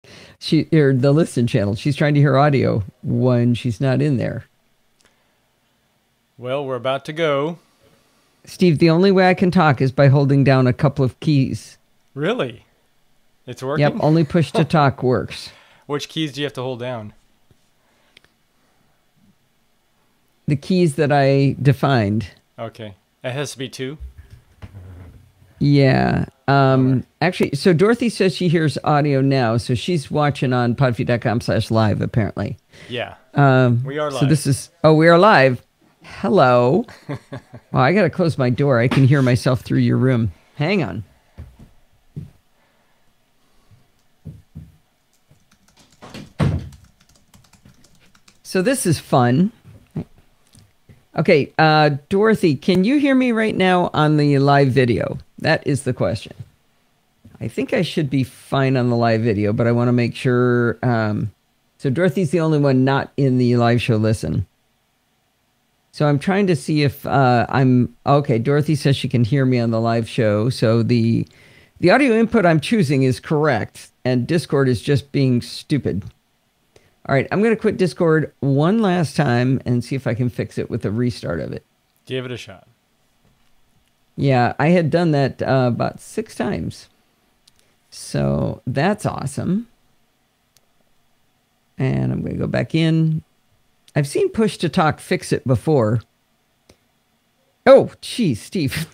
Or the listen channel. She's trying to hear audio when she's not in there. Well, we're about to go. Steve, the only way I can talk is by holding down a couple of keys. Really? It's Yep, working? only push to talk works. Which keys do you have to hold down? The keys that I defined. Okay. It has to be two? Yeah. Actually, so Dorothy says she hears audio now, so she's watching on podfeed.com/live, apparently. Yeah. We are live. So this is, we are live. Hello. Oh, I got to close my door. I can hear myself through your room. Hang on. So this is fun. Okay, Dorothy, can you hear me right now on the live video? That is the question. I think I should be fine on the live video, but I want to make sure. So Dorothy's the only one not in the live show listen. So I'm trying to see if I'm... Okay, Dorothy says she can hear me on the live show. So the audio input I'm choosing is correct, and Discord is just being stupid. All right, I'm going to quit Discord one last time and see if I can fix it with a restart of it. Give it a shot. Yeah, I had done that about 6 times. So that's awesome. And I'm going to go back in. I've seen push to talk fix it before. Oh, geez, Steve.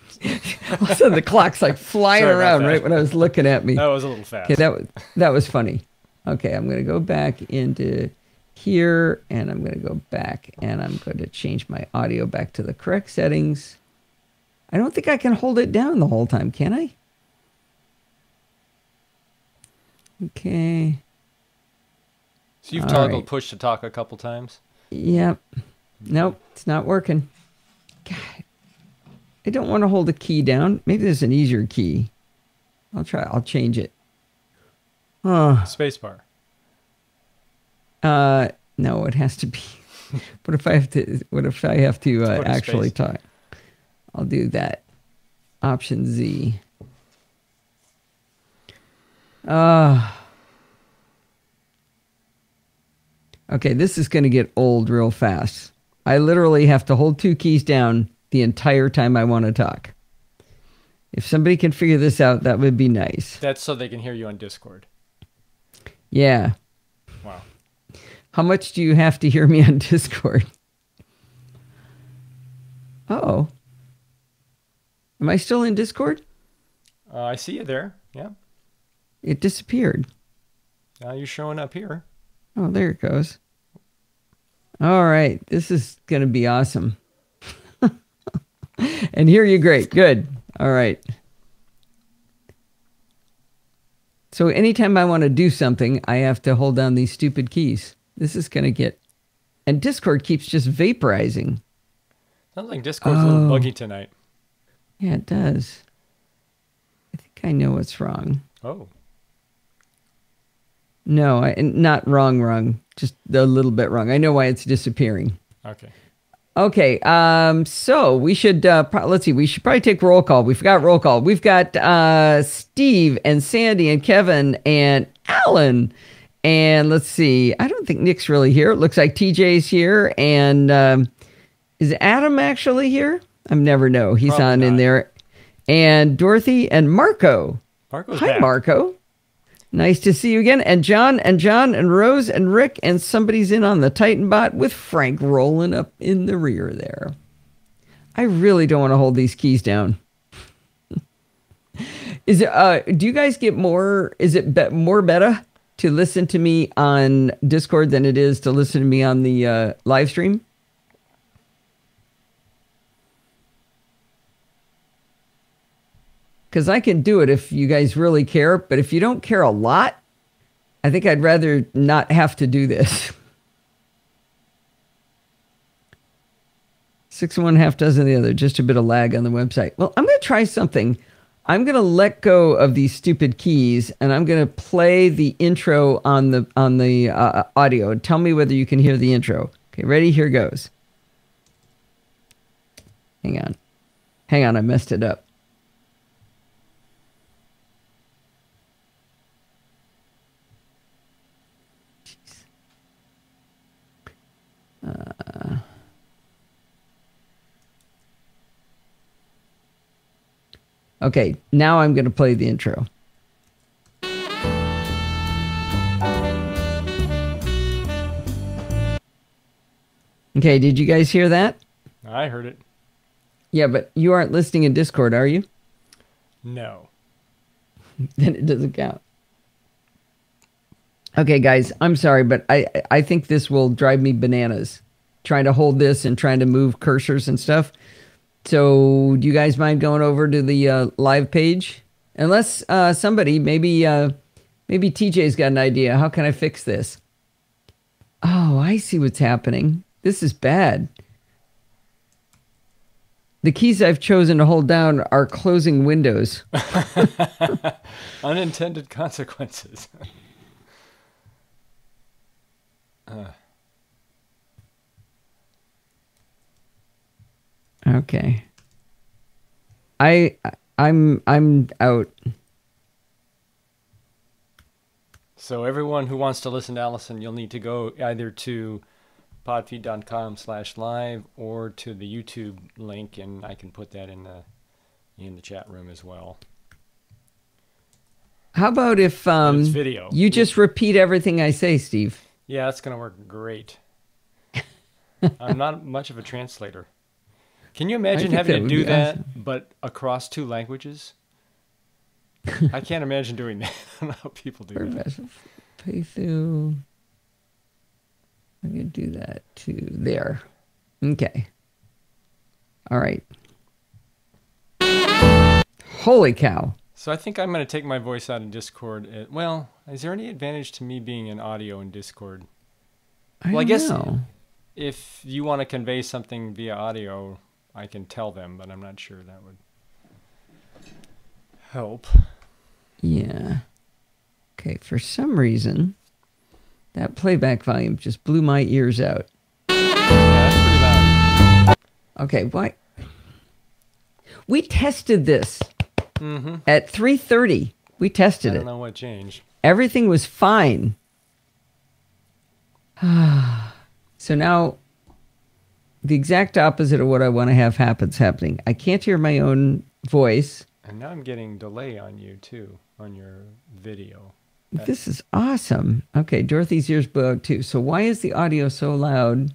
All of a sudden the clock's like flying around right when I was looking at me. That was a little fast. Okay, that was funny. Okay, I'm going to go back into here, and I'm going to go back, and I'm going to change my audio back to the correct settings. I don't think I can hold it down the whole time, can I? Okay. So you've toggled push to talk a couple times? Yep. Nope, it's not working. God, I don't want to hold a key down. Maybe there's an easier key. I'll change it. Spacebar. No, it has to be. What if I have to actually talk? I'll do that. Option Z. Okay, this is going to get old real fast. I literally have to hold 2 keys down the entire time I want to talk. If somebody can figure this out, that would be nice. That's so they can hear you on Discord. Yeah. Wow. How much do you have to hear me on Discord? Uh-oh. Am I still in Discord? I see you there. Yeah. It disappeared. You're showing up here. Oh, there it goes. All right. This is going to be awesome. And hear you great. Good. All right. So anytime I want to do something, I have to hold down these stupid keys. This is going to get... And Discord keeps just vaporizing. Sounds like Discord's a little buggy tonight. Yeah, it does. I think I know what's wrong. Oh. No, not wrong. Just a little bit wrong. I know why it's disappearing. Okay. Okay, so we should, let's see, we should probably take roll call. We forgot roll call. We've got Steve and Sandy and Kevin and Alan. And let's see, I don't think Nick's really here. It looks like TJ's here. And is Adam actually here? I never know. He's Probably on not. in there. And Dorothy and Marco. Marco's Hi, back. Marco. Nice to see you again. And John and Rose and Rick, and somebody's in on the Titan bot with Frank rolling up in the rear there. I really don't want to hold these keys down. Is it, do you guys get more, is it more better to listen to me on Discord than it is to listen to me on the live stream? Because I can do it if you guys really care. But if you don't care a lot, I think I'd rather not have to do this. 6 and 1/2 dozen the other. Just a bit of lag on the website. Well, I'm going to try something. I'm going to let go of these stupid keys, and I'm going to play the intro on the audio. And tell me whether you can hear the intro. Okay, ready? Here goes. Hang on. I messed it up. Okay, now I'm going to play the intro. Okay, did you guys hear that? I heard it. Yeah, but you aren't listening in Discord, are you? No. Then it doesn't count. Okay, guys, I'm sorry, but I think this will drive me bananas. Trying to hold this and trying to move cursors and stuff. So, do you guys mind going over to the live page? Unless somebody, maybe TJ's got an idea. How can I fix this? Oh, I see what's happening. This is bad. The keys I've chosen to hold down are closing windows. Unintended consequences. Okay. I'm out. So everyone who wants to listen to Allison, you'll need to go either to podfeed.com/live or to the YouTube link, and I can put that in the chat room as well. How about if it's video. You just repeat everything I say, Steve? Yeah, that's going to work great. I'm not much of a translator. Can you imagine having to do that, awesome, but across two languages? I can't imagine doing that. I don't know how people do that. Pay through. I'm going to do that to there. Okay. All right. Holy cow. So I think I'm going to take my voice out in Discord. Well, is there any advantage to me being in audio in Discord? I guess if you want to convey something via audio, I can tell them, but I'm not sure that would help. Yeah. Okay, for some reason, that playback volume just blew my ears out. Yeah, that's pretty loud. Okay, why? We tested this at 3:30. We tested it. I don't know what changed. Everything was fine. So now, the exact opposite of what I want to have happening. I can't hear my own voice. And now I'm getting delay on you, too, on your video. This is awesome. Okay, Dorothy's ears blew out, too. So why is the audio so loud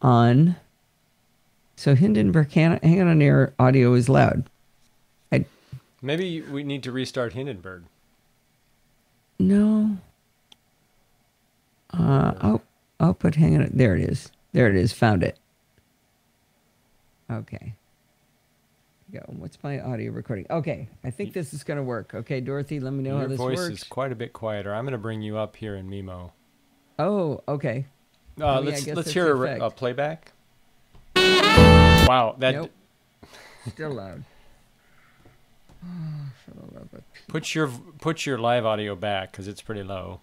on... So Hindenburg Hang On Air audio is loud. Maybe we need to restart Hindenburg. No. I'll put Hang On. There it is. There it is. Found it. Okay. Go. What's my audio recording? Okay. I think this is going to work. Okay, Dorothy, let me know how this works. Your voice is quite a bit quieter. I'm going to bring you up here in Mimo. Oh, okay. Let's hear a playback. Wow, that... Nope. Still loud. Put your live audio back because it's pretty low.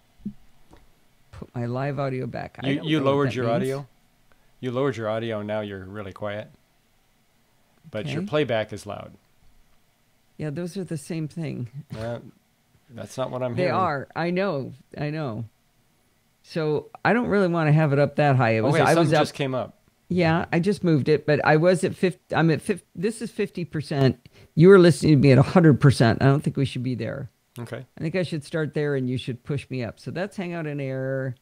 Put my live audio back. You lowered your audio? You lowered your audio, now you're really quiet. But your playback is loud. Yeah, those are the same thing. That's not what I'm hearing. They are. I know. So I don't really want to have it up that high. Something just came up. Yeah, I just moved it, but I was at 50. I'm at 50. This is 50%. You were listening to me at 100%. I don't think we should be there. Okay. I think I should start there, and you should push me up. So that's Hangout on Air.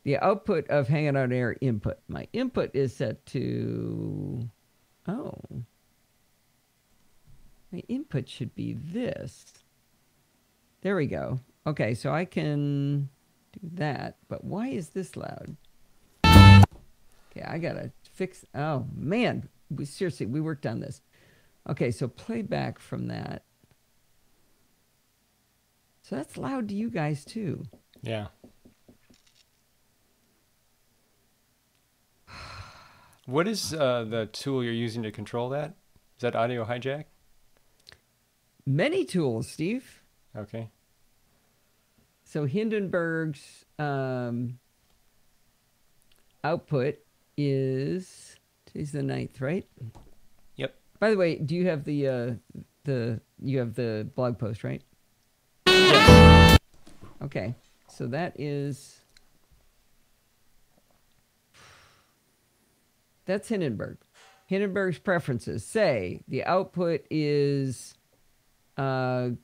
The output of Hangout on Air input. My input is set to... Oh. My input should be this. There we go. Okay, so I can do that. But why is this loud? Okay, I got to fix... Oh, man. Seriously, we worked on this. Okay, so playback from that. So that's loud to you guys, too. Yeah. What is the tool you're using to control that? Is that Audio Hijack? Many tools, Steve. Okay. So Hindenburg's output is... Today's the 9th, right? Yep. By the way, do you have you have the blog post, right? Yes. Okay. So that is... That's Hindenburg. Hindenburg's preferences say the output is going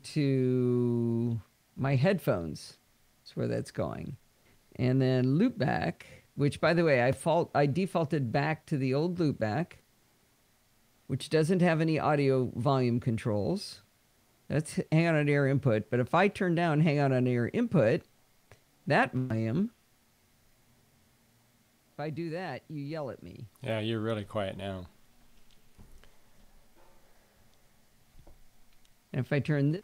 to my headphones. That's where that's going. And then loopback, which, by the way, I defaulted back to the old loopback, which doesn't have any audio volume controls. That's hang out on air input. But if I turn down hang out on air input, that volume, if I do that, you yell at me. Yeah, you're really quiet now. And if I turn this...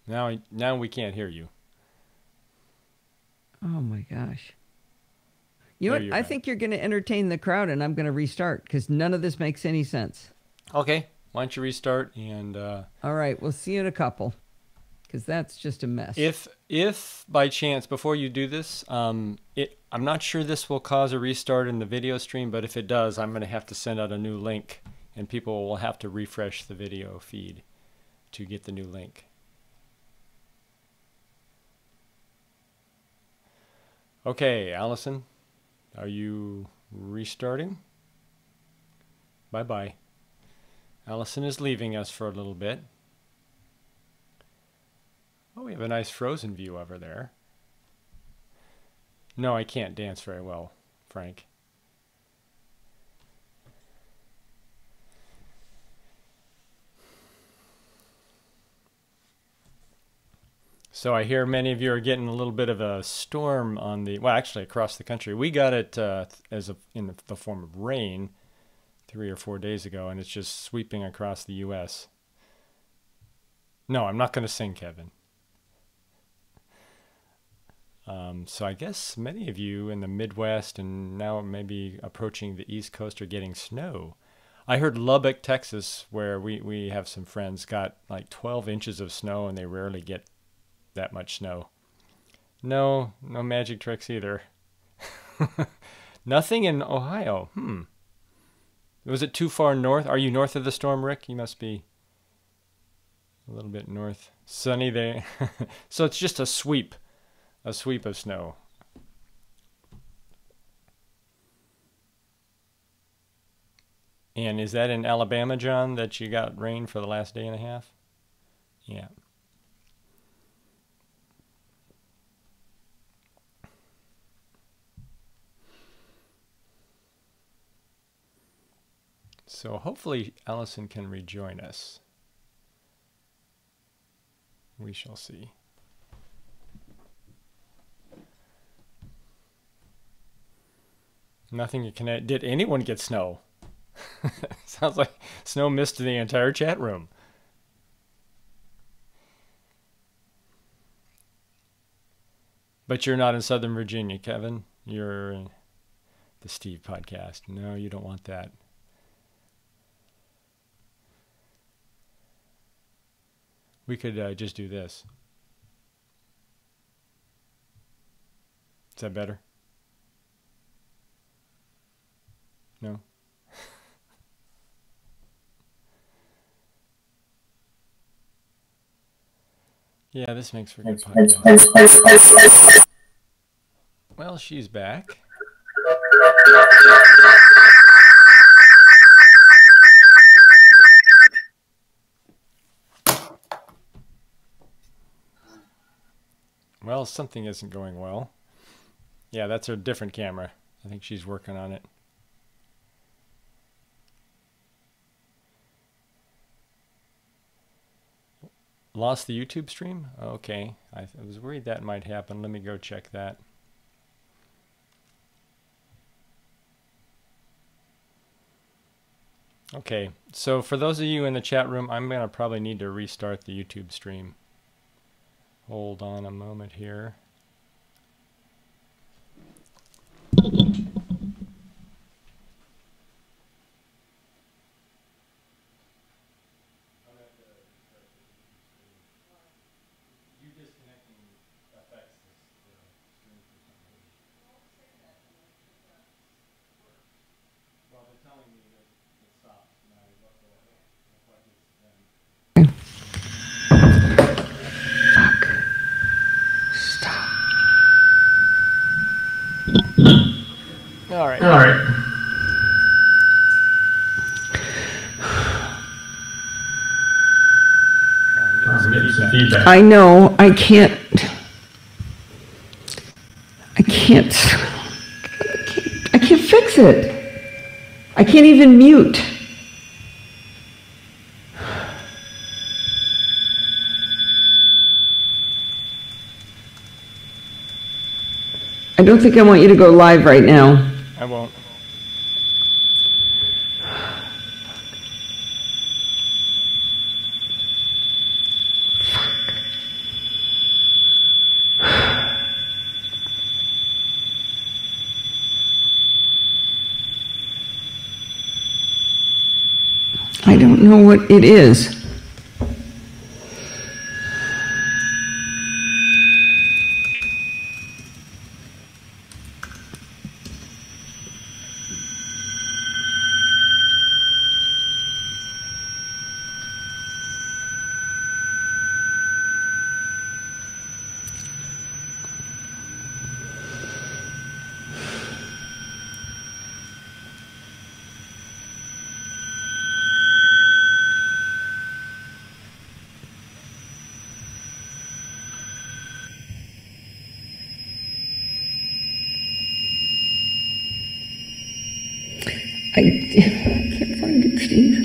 Now we can't hear you. Oh my gosh. You know what? I think you're going to entertain the crowd, and I'm going to restart because none of this makes any sense. Okay. Why don't you restart and... All right. We'll see you in a couple because that's just a mess. If by chance, before you do this, I'm not sure this will cause a restart in the video stream, but if it does, I'm going to have to send out a new link, and people will have to refresh the video feed to get the new link. Okay, Allison, are you restarting? Bye-bye. Allison is leaving us for a little bit. Oh, we have a nice frozen view over there. No, I can't dance very well, Frank. So I hear many of you are getting a little bit of a storm on the, well, actually across the country. We got it in the form of rain 3 or 4 days ago, and it's just sweeping across the U.S. No, I'm not going to sing, Kevin. So I guess many of you in the Midwest and now maybe approaching the East Coast are getting snow. I heard Lubbock, Texas, where we have some friends, got like 12 inches of snow, and they rarely get that much snow. No magic tricks either. Nothing in Ohio. Was it too far north? Are you north of the storm, Rick? You must be a little bit north. Sunny there. So it's just a sweep of snow. And is that in Alabama, John, that you got rain for the last day and a half? Yeah. So hopefully Allison can rejoin us. We shall see. Nothing you can... Did anyone get snow? Sounds like snow missed the entire chat room. But you're not in Southern Virginia, Kevin. You're in the Steve podcast. No, you don't want that. We could just do this. Is that better? No? Yeah, this makes for good podcast. Well, she's back. Well, something isn't going well. Yeah, that's her different camera. I think she's working on it. Lost the YouTube stream? Okay. I was worried that might happen. Let me go check that. Okay, so for those of you in the chat room, I'm going to probably need to restart the YouTube stream. Hold on a moment here. All right. feedback. I know. I can't. I can't fix it. I can't even mute. I don't think I want you to go live right now. I won't. I don't know what it is. I can't find it, Steve.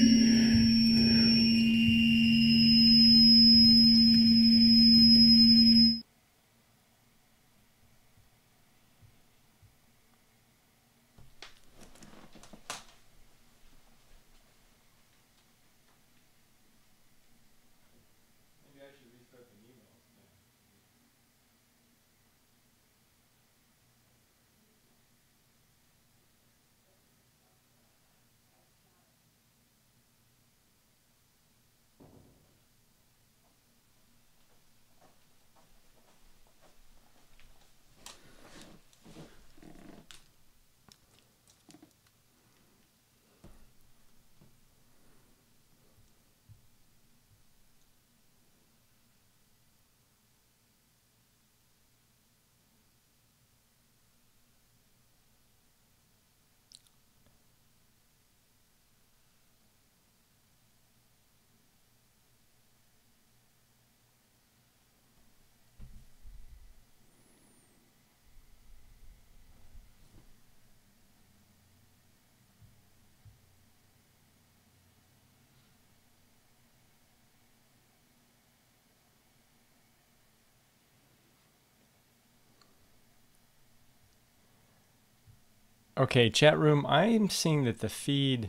Okay, chat room, I'm seeing that the feed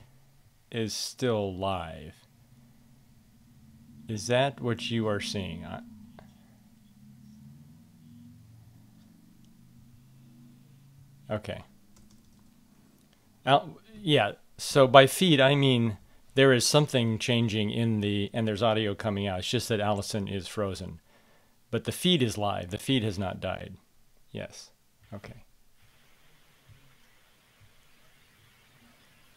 is still live. Is that what you are seeing? Okay. Yeah, so by feed, I mean there is something changing and there's audio coming out. It's just that Allison is frozen. But the feed is live. The feed has not died. Yes. Okay.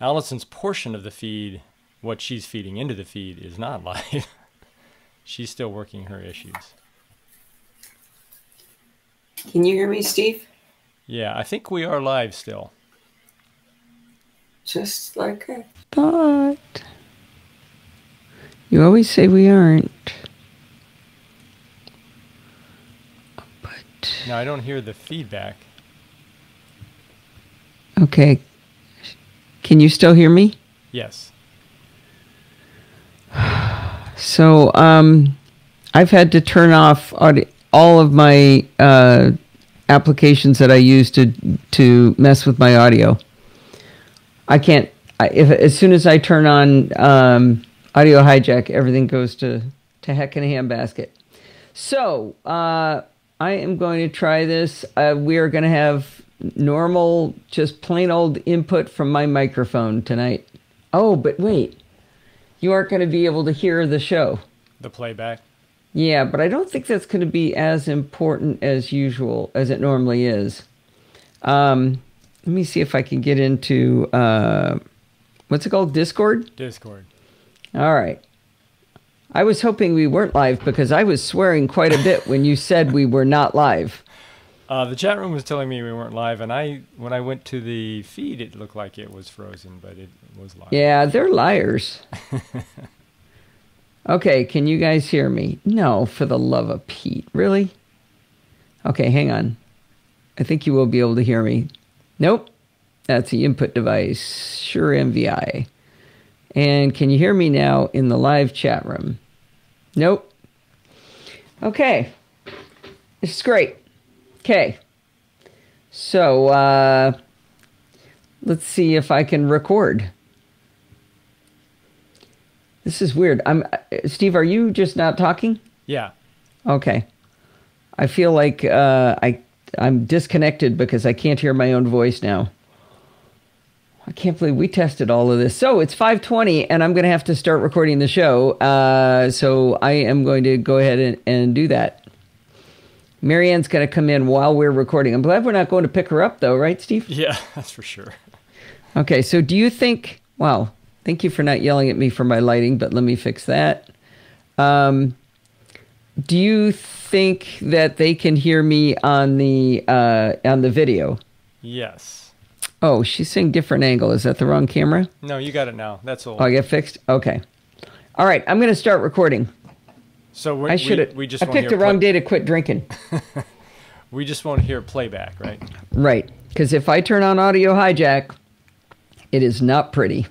Allison's portion of the feed, what she's feeding into the feed, is not live. She's still working her issues. Can you hear me, Steve? Yeah, I think we are live still. Just like I thought. You always say we aren't. But no, I don't hear the feedback. Okay. Can you still hear me? Yes. So I've had to turn off all of my applications that I use to mess with my audio. I can't. As soon as I turn on audio hijack, everything goes to heck in a handbasket. So I am going to try this. We are going to have normal, just plain old input from my microphone tonight. Oh, but wait. You aren't going to be able to hear the show. The playback? Yeah, but I don't think that's going to be as important as usual, as it normally is. Let me see if I can get into, what's it called? Discord? Discord. All right. I was hoping we weren't live because I was swearing quite a bit when you said we were not live. The chat room was telling me we weren't live, and when I went to the feed, it looked like it was frozen, but it was live. Yeah, they're liars. Okay, can you guys hear me? No, for the love of Pete. Really? Okay, hang on. I think you will be able to hear me. Nope. That's the input device. Sure MVI. And can you hear me now in the live chat room? Nope. Okay. This is great. Okay. So, let's see if I can record. This is weird. Steve, are you just not talking? Yeah. Okay. I feel like I'm disconnected because I can't hear my own voice now. I can't believe we tested all of this. So it's 5:20 and I'm going to have to start recording the show. So I am going to go ahead and do that. Marianne's going to come in while we're recording. I'm glad we're not going to pick her up though, right, Steve? Yeah, that's for sure. Okay, so do you think, wow, thank you for not yelling at me for my lighting, but let me fix that. Do you think that they can hear me on the video? Yes. Oh, she's saying different angle. Is that the wrong camera? No, you got it now. That's all. Oh, I get fixed? Okay. All right, I'm going to start recording. So I picked the wrong day to quit drinking. We just won't hear playback, right? Right, because if I turn on audio hijack, it is not pretty.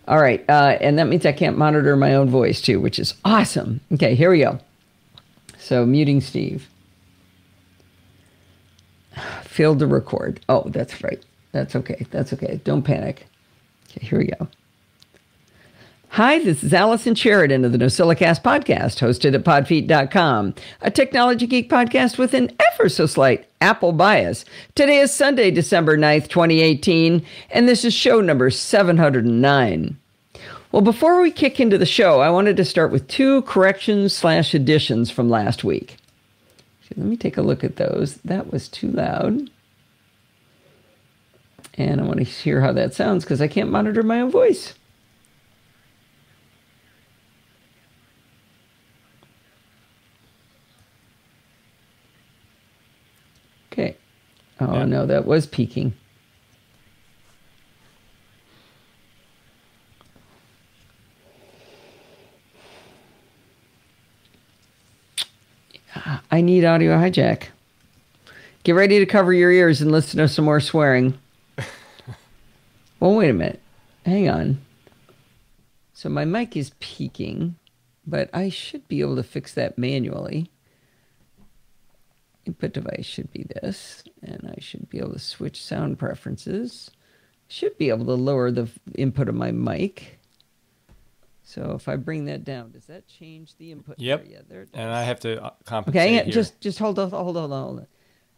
All right, and that means I can't monitor my own voice too, which is awesome. Okay, here we go. So muting Steve. Failed to record. Oh, that's right. That's okay. That's okay. Don't panic. Okay, here we go. Hi, this is Allison Sheridan of the NosillaCast podcast, hosted at podfeet.com, a technology geek podcast with an ever so slight Apple bias. Today is Sunday, December 9th, 2018, and this is show number 709. Well, before we kick into the show, I wanted to start with 2 corrections/additions from last week. So let me take a look at those. That was too loud. And I want to hear how that sounds because I can't monitor my own voice. Okay. Oh, yeah. No, that was peaking. I need audio hijack. Get ready to cover your ears and listen to some more swearing. Well, wait a minute. Hang on. So my mic is peaking, but I should be able to fix that manually. Input device should be this, and I should be able to switch sound preferences. Should be able to lower the input of my mic. So if I bring that down, does that change the input? Yep. Yeah, there it does. And I have to compensate okay, here. just hold on.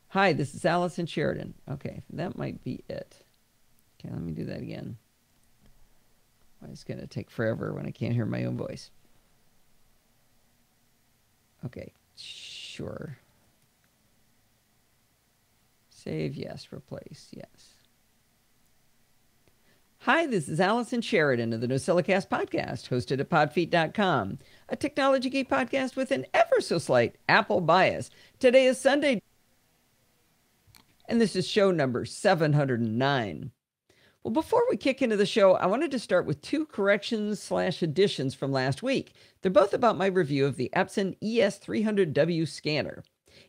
Hi, this is Allison Sheridan. Okay, that might be it. Okay, let me do that again. Well, it's going to take forever when I can't hear my own voice. Okay, sure. Save, yes. Replace, yes. Hi, this is Allison Sheridan of the NosillaCast podcast, hosted at podfeet.com, a technology geek podcast with an ever so slight Apple bias. Today is Sunday, and this is show number 709. Well, before we kick into the show, I wanted to start with 2 corrections/additions from last week. They're both about my review of the Epson ES300W scanner.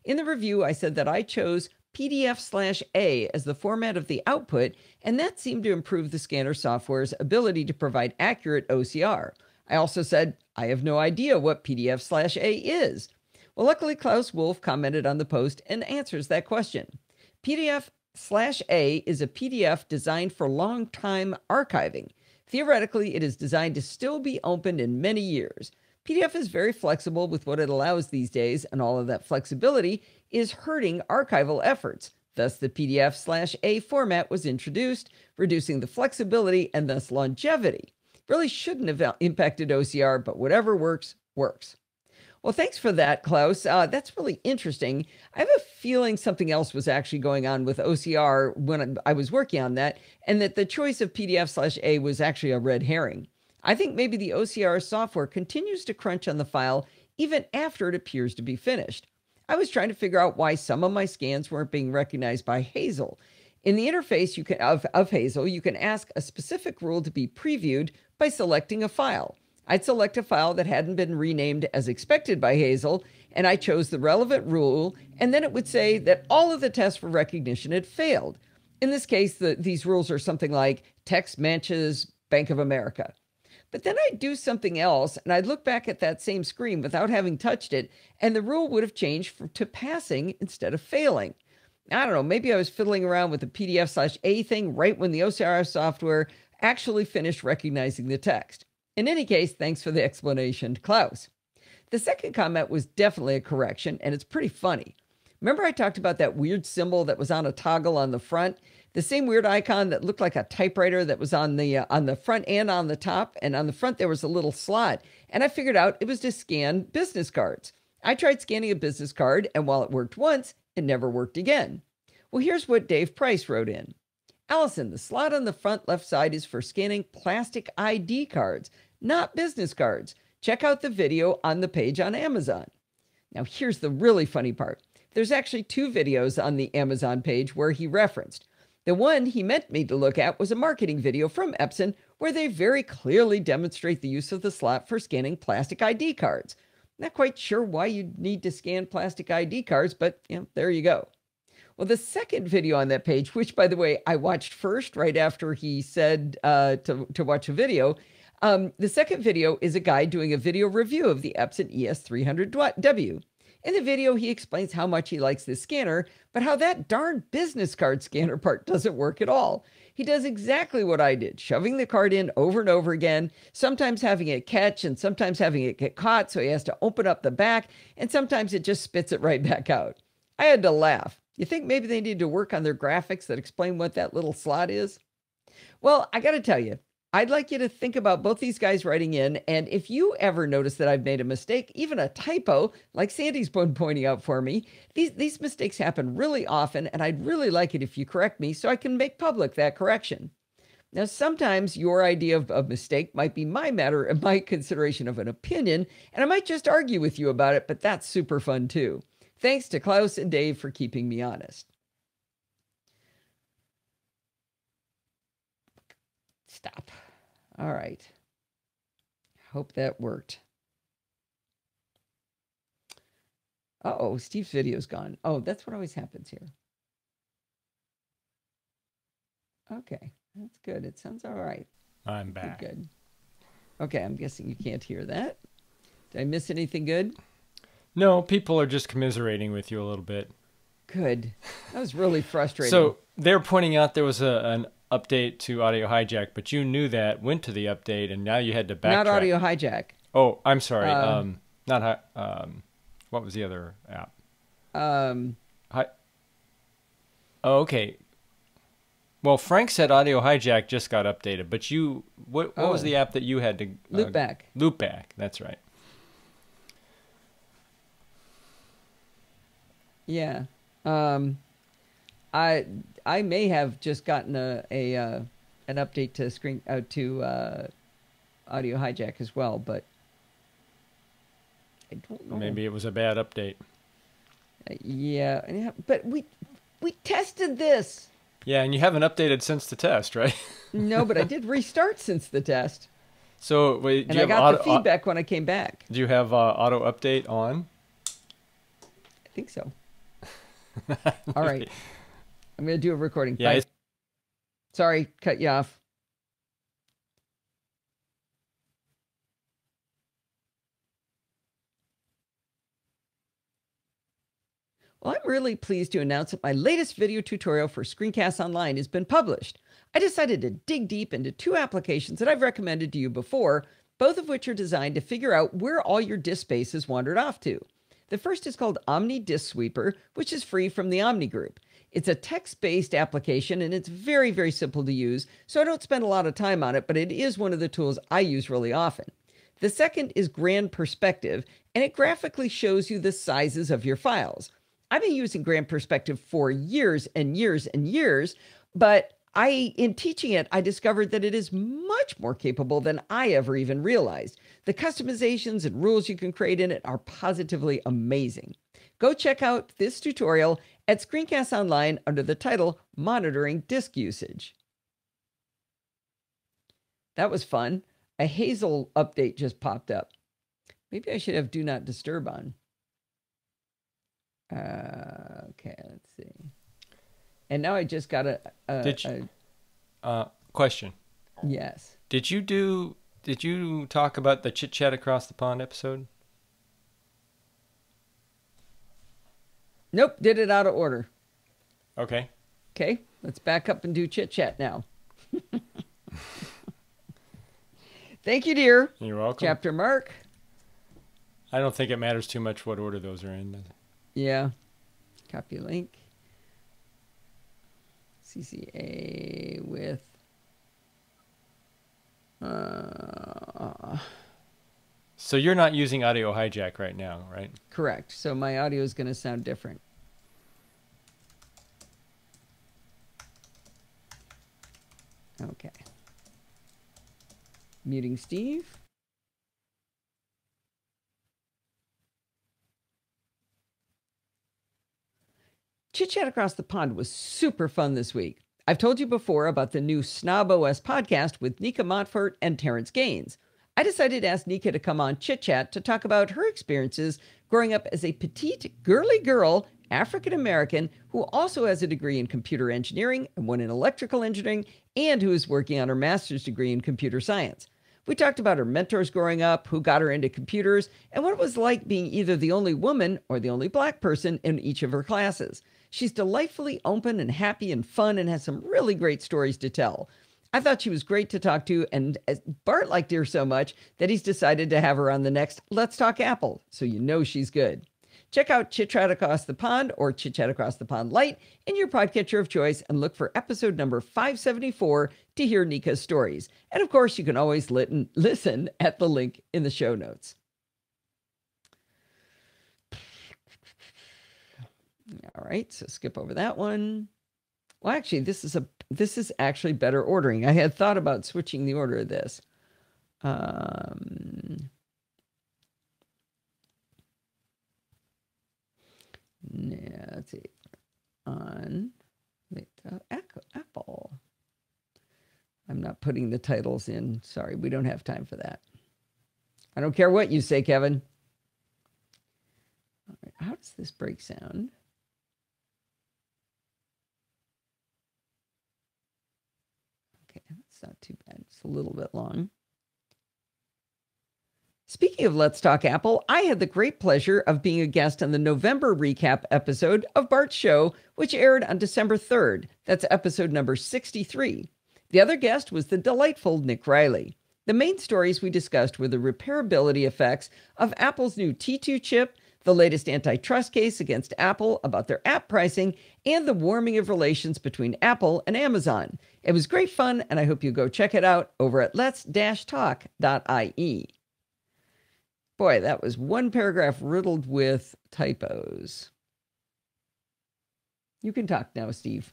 In the review, I said that I chose PDF/A as the format of the output, and that seemed to improve the scanner software's ability to provide accurate OCR. I also said, I have no idea what PDF/A is. Well, luckily, Klaus Wolf commented on the post and answers that question. PDF/A is a PDF designed for long-time archiving. Theoretically, it is designed to still be opened in many years. PDF is very flexible with what it allows these days, and all of that flexibility is hurting archival efforts. Thus, the PDF/A format was introduced, reducing the flexibility and thus longevity. Really shouldn't have impacted OCR, but whatever works, works. Well, thanks for that, Klaus. That's really interesting. I have a feeling something else was actually going on with OCR when I was working on that, and that the choice of PDF/A was actually a red herring. I think maybe the OCR software continues to crunch on the file even after it appears to be finished. I was trying to figure out why some of my scans weren't being recognized by Hazel. In the interface of Hazel, you can ask a specific rule to be previewed by selecting a file. I'd select a file that hadn't been renamed as expected by Hazel, and I chose the relevant rule, and then it would say that all of the tests for recognition had failed. In this case, these rules are something like text matches Bank of America. But then I'd do something else, and I'd look back at that same screen without having touched it, and the rule would have changed to passing instead of failing. I don't know, maybe I was fiddling around with the PDF/A thing right when the OCR software actually finished recognizing the text. In any case, thanks for the explanation to Klaus. The second comment was definitely a correction, and it's pretty funny. Remember I talked about that weird symbol that was on a toggle on the front? The same weird icon that looked like a typewriter that was on the front and on the top, and on the front there was a little slot. And I figured out it was to scan business cards. I tried scanning a business card, and while it worked once, it never worked again. Well, here's what Dave Price wrote in. Allison, the slot on the front left side is for scanning plastic ID cards, not business cards. Check out the video on the page on Amazon. Now, here's the really funny part. There's actually 2 videos on the Amazon page where he referenced. The one he meant me to look at was a marketing video from Epson where they very clearly demonstrate the use of the slot for scanning plastic ID cards. Not quite sure why you'd need to scan plastic ID cards, but there you go. Well, the second video on that page, which, by the way, I watched first right after he said to watch a video, the second video is a guy doing a video review of the Epson ES300W. In the video, he explains how much he likes this scanner, but how that darn business card scanner part doesn't work at all. He does exactly what I did, shoving the card in over and over again, sometimes having it catch and sometimes having it get caught, so he has to open up the back, and sometimes it just spits it right back out. I had to laugh. You think maybe they need to work on their graphics that explain what that little slot is? Well, I got to tell you, I'd like you to think about both these guys writing in, and if you ever notice that I've made a mistake, even a typo, like Sandy's been pointing out for me, these mistakes happen really often, and I'd really like it if you correct me so I can make public that correction. Now, sometimes your idea of a mistake might be my matter and my consideration of an opinion, and I might just argue with you about it, but that's super fun too. Thanks to Klaus and Dave for keeping me honest. Stop. All right. Hope that worked. Uh-oh, Steve's video's gone. Oh, that's what always happens here. Okay, that's good. It sounds all right. I'm back. Good. Okay, I'm guessing you can't hear that. Did I miss anything good? No, people are just commiserating with you a little bit. Good. That was really frustrating. So they're pointing out there was an update to Audio Hijack, but you knew that, went to the update, and now you had to backtrack. Not Audio Hijack. Oh, I'm sorry. What was the other app? Oh, okay. Well, Frank said Audio Hijack just got updated, but what was the app that you had to Loopback. Loopback, that's right. Yeah. I may have just gotten an update to Audio Hijack as well, but I don't know. Maybe it was a bad update. Yeah, but we tested this. Yeah, and you haven't updated since the test, right? No, but I did restart since the test. So wait, I got the feedback when I came back. Do you have auto update on? I think so. All right. I'm going to do a recording. Yeah. Sorry, cut you off. Well, I'm really pleased to announce that my latest video tutorial for Screencast Online has been published. I decided to dig deep into 2 applications that I've recommended to you before, both of which are designed to figure out where all your disk space has wandered off to. The first is called Omni Disk Sweeper, which is free from the Omni Group. It's a text-based application, and it's very, very simple to use, so I don't spend a lot of time on it, but it is one of the tools I use really often. The second is Grand Perspective, and it graphically shows you the sizes of your files. I've been using Grand Perspective for years and years and years, but in teaching it, I discovered that it is much more capable than I ever even realized. The customizations and rules you can create in it are positively amazing. Go check out this tutorial at Screencast Online under the title Monitoring Disk Usage. That was fun. A Hazel update just popped up. Maybe I should have Do Not Disturb on. Okay, let's see. And now I just got question. Yes. Did you talk about the Chit Chat Across the Pond episode? Nope, did it out of order. Okay. Okay, let's back up and do Chit Chat now. Thank you, dear. You're welcome. Chapter mark. I don't think it matters too much what order those are in. Yeah. Copy link. CCA with So you're not using Audio Hijack right now, right? correct. So my audio is going to sound different. Okay. Muting Steve. Chit Chat Across the Pond was super fun this week. I've told you before about the new Snob OS podcast with Nika Montfort and Terrence Gaines. I decided to ask Nika to come on Chit Chat to talk about her experiences growing up as a petite, girly girl, African American, who also has a degree in computer engineering and one in electrical engineering, and who is working on her master's degree in computer science. We talked about her mentors growing up, who got her into computers, and what it was like being either the only woman or the only black person in each of her classes. She's delightfully open and happy and fun and has some really great stories to tell. I thought she was great to talk to, and Bart liked her so much that he's decided to have her on the next Let's Talk Apple, so you know she's good. Check out Chit Chat Across the Pond or Chit Chat Across the Pond Light in your podcatcher of choice and look for episode number 574 to hear Nika's stories. And of course, you can always listen at the link in the show notes. All right, so skip over that one. Well, actually, this is actually better ordering. I had thought about switching the order of this. Yeah, let's see. On Apple. I'm not putting the titles in. Sorry, we don't have time for that. I don't care what you say, Kevin. All right, how does this break sound? Okay, that's not too bad. It's a little bit long. Speaking of Let's Talk Apple, I had the great pleasure of being a guest on the November recap episode of Bart's show, which aired on December 3rd. That's episode number 63. The other guest was the delightful Nick Riley. The main stories we discussed were the repairability effects of Apple's new T2 chip, the latest antitrust case against Apple about their app pricing, and the warming of relations between Apple and Amazon. It was great fun, and I hope you go check it out over at lets-talk.ie. Boy, that was one paragraph riddled with typos. You can talk now, Steve.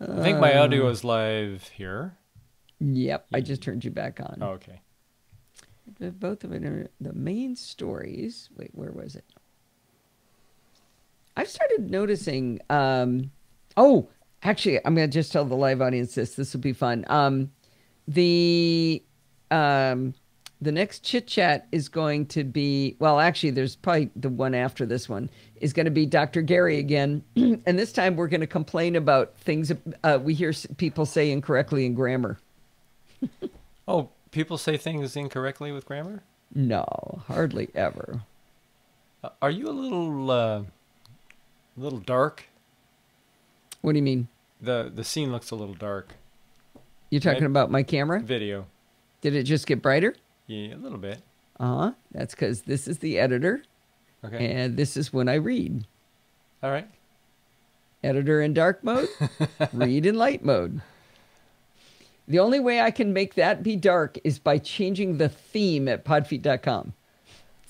I think my audio is live here. Yep, I just turned you back on. Oh, okay. Both of it are the main stories. Wait, where was it? I've started noticing. Actually, I'm going to just tell the live audience this. This will be fun. The next Chit Chat is going to be, well, actually, there's probably the one after this one, is going to be Dr. Gary again. And this time we're going to complain about things we hear people say incorrectly in grammar. Oh, people say things incorrectly with grammar? No, hardly ever. Are you a little dark? What do you mean? The scene looks a little dark. You're talking about my camera? Video. Did it just get brighter? Yeah, a little bit. Uh-huh. That's because this is the editor. Okay. And this is when I read. All right. Editor in dark mode, read in light mode. The only way I can make that be dark is by changing the theme at podfeet.com.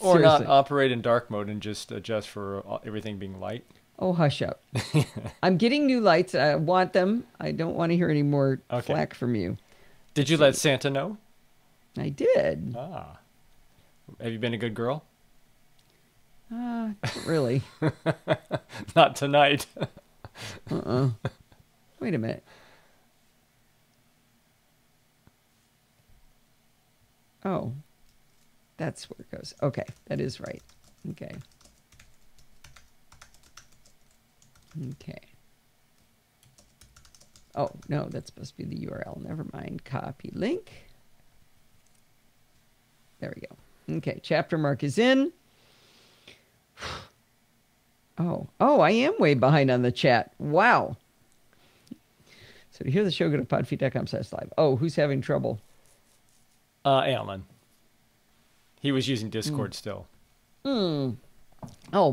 Or not operate in dark mode and just adjust for everything being light. Oh, hush up. I'm getting new lights. I want them. I don't want to hear any more flack from you. Did you let Santa know? I did. Ah. Have you been a good girl? Not really. Not tonight. Wait a minute. Oh, that's where it goes. Okay, that is right. Okay. Okay. Oh, no, that's supposed to be the URL. Never mind. Copy link. There we go. Okay, chapter mark is in. Oh, I am way behind on the chat. Wow. So to hear the show, go to podfeet.com/live. Oh, who's having trouble? Alan. He was using Discord still. Oh,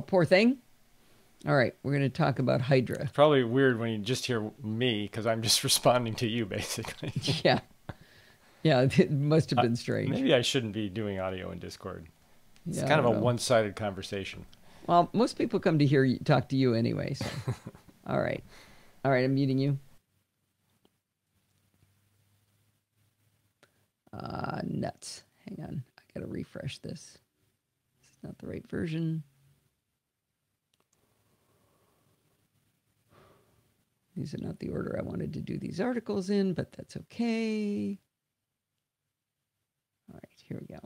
poor thing. All right, we're going to talk about Hydra. It's probably weird when you just hear me because I'm just responding to you, basically. Yeah. Yeah, it must have been strange. Maybe I shouldn't be doing audio in Discord. It's kind of a one-sided conversation. Well, most people come to hear you talk to you anyway. So. All right, I'm muting you. Nuts. Hang on, I got to refresh this. This is not the right version. These are not the order I wanted to do these articles in, but that's okay. All right, here we go.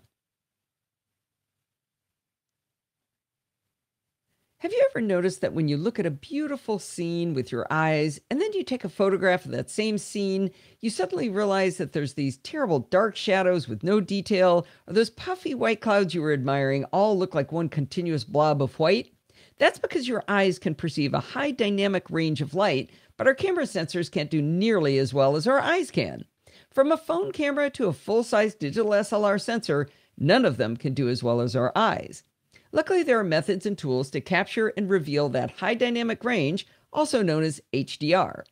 Have you ever noticed that when you look at a beautiful scene with your eyes, and then you take a photograph of that same scene, you suddenly realize that there's these terrible dark shadows with no detail, or those puffy white clouds you were admiring all look like one continuous blob of white? That's because your eyes can perceive a high dynamic range of light, but our camera sensors can't do nearly as well as our eyes can. From a phone camera to a full-size digital SLR sensor, none of them can do as well as our eyes. Luckily, there are methods and tools to capture and reveal that high dynamic range, also known as HDR.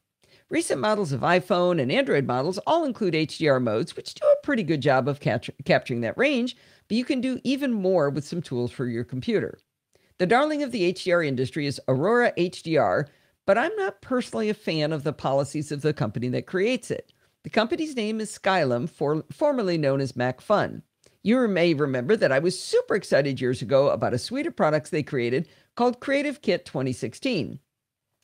Recent models of iPhone and Android models all include HDR modes, which do a pretty good job of capturing that range, but you can do even more with some tools for your computer. The darling of the HDR industry is Aurora HDR, but I'm not personally a fan of the policies of the company that creates it. The company's name is Skylum, formerly known as MacFun. You may remember that I was super excited years ago about a suite of products they created called Creative Kit 2016.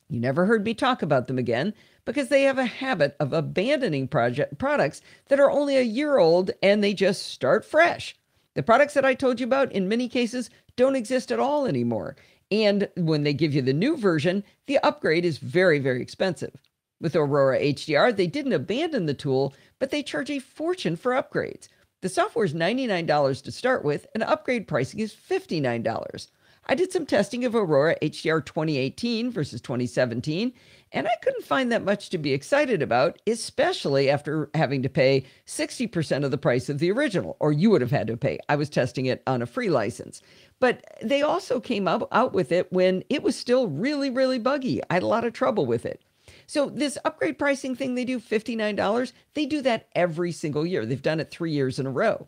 You never heard me talk about them again because they have a habit of abandoning products that are only a year old and they just start fresh. The products that I told you about in many cases don't exist at all anymore. And when they give you the new version, the upgrade is very, very expensive. With Aurora HDR, they didn't abandon the tool, but they charge a fortune for upgrades. The software is $99 to start with, and upgrade pricing is $59. I did some testing of Aurora HDR 2018 versus 2017, and I couldn't find that much to be excited about, especially after having to pay 60% of the price of the original, or you would have had to pay. I was testing it on a free license. But they also came out with it when it was still really, really buggy. I had a lot of trouble with it. So this upgrade pricing thing they do, $59, they do that every single year. They've done it 3 years in a row.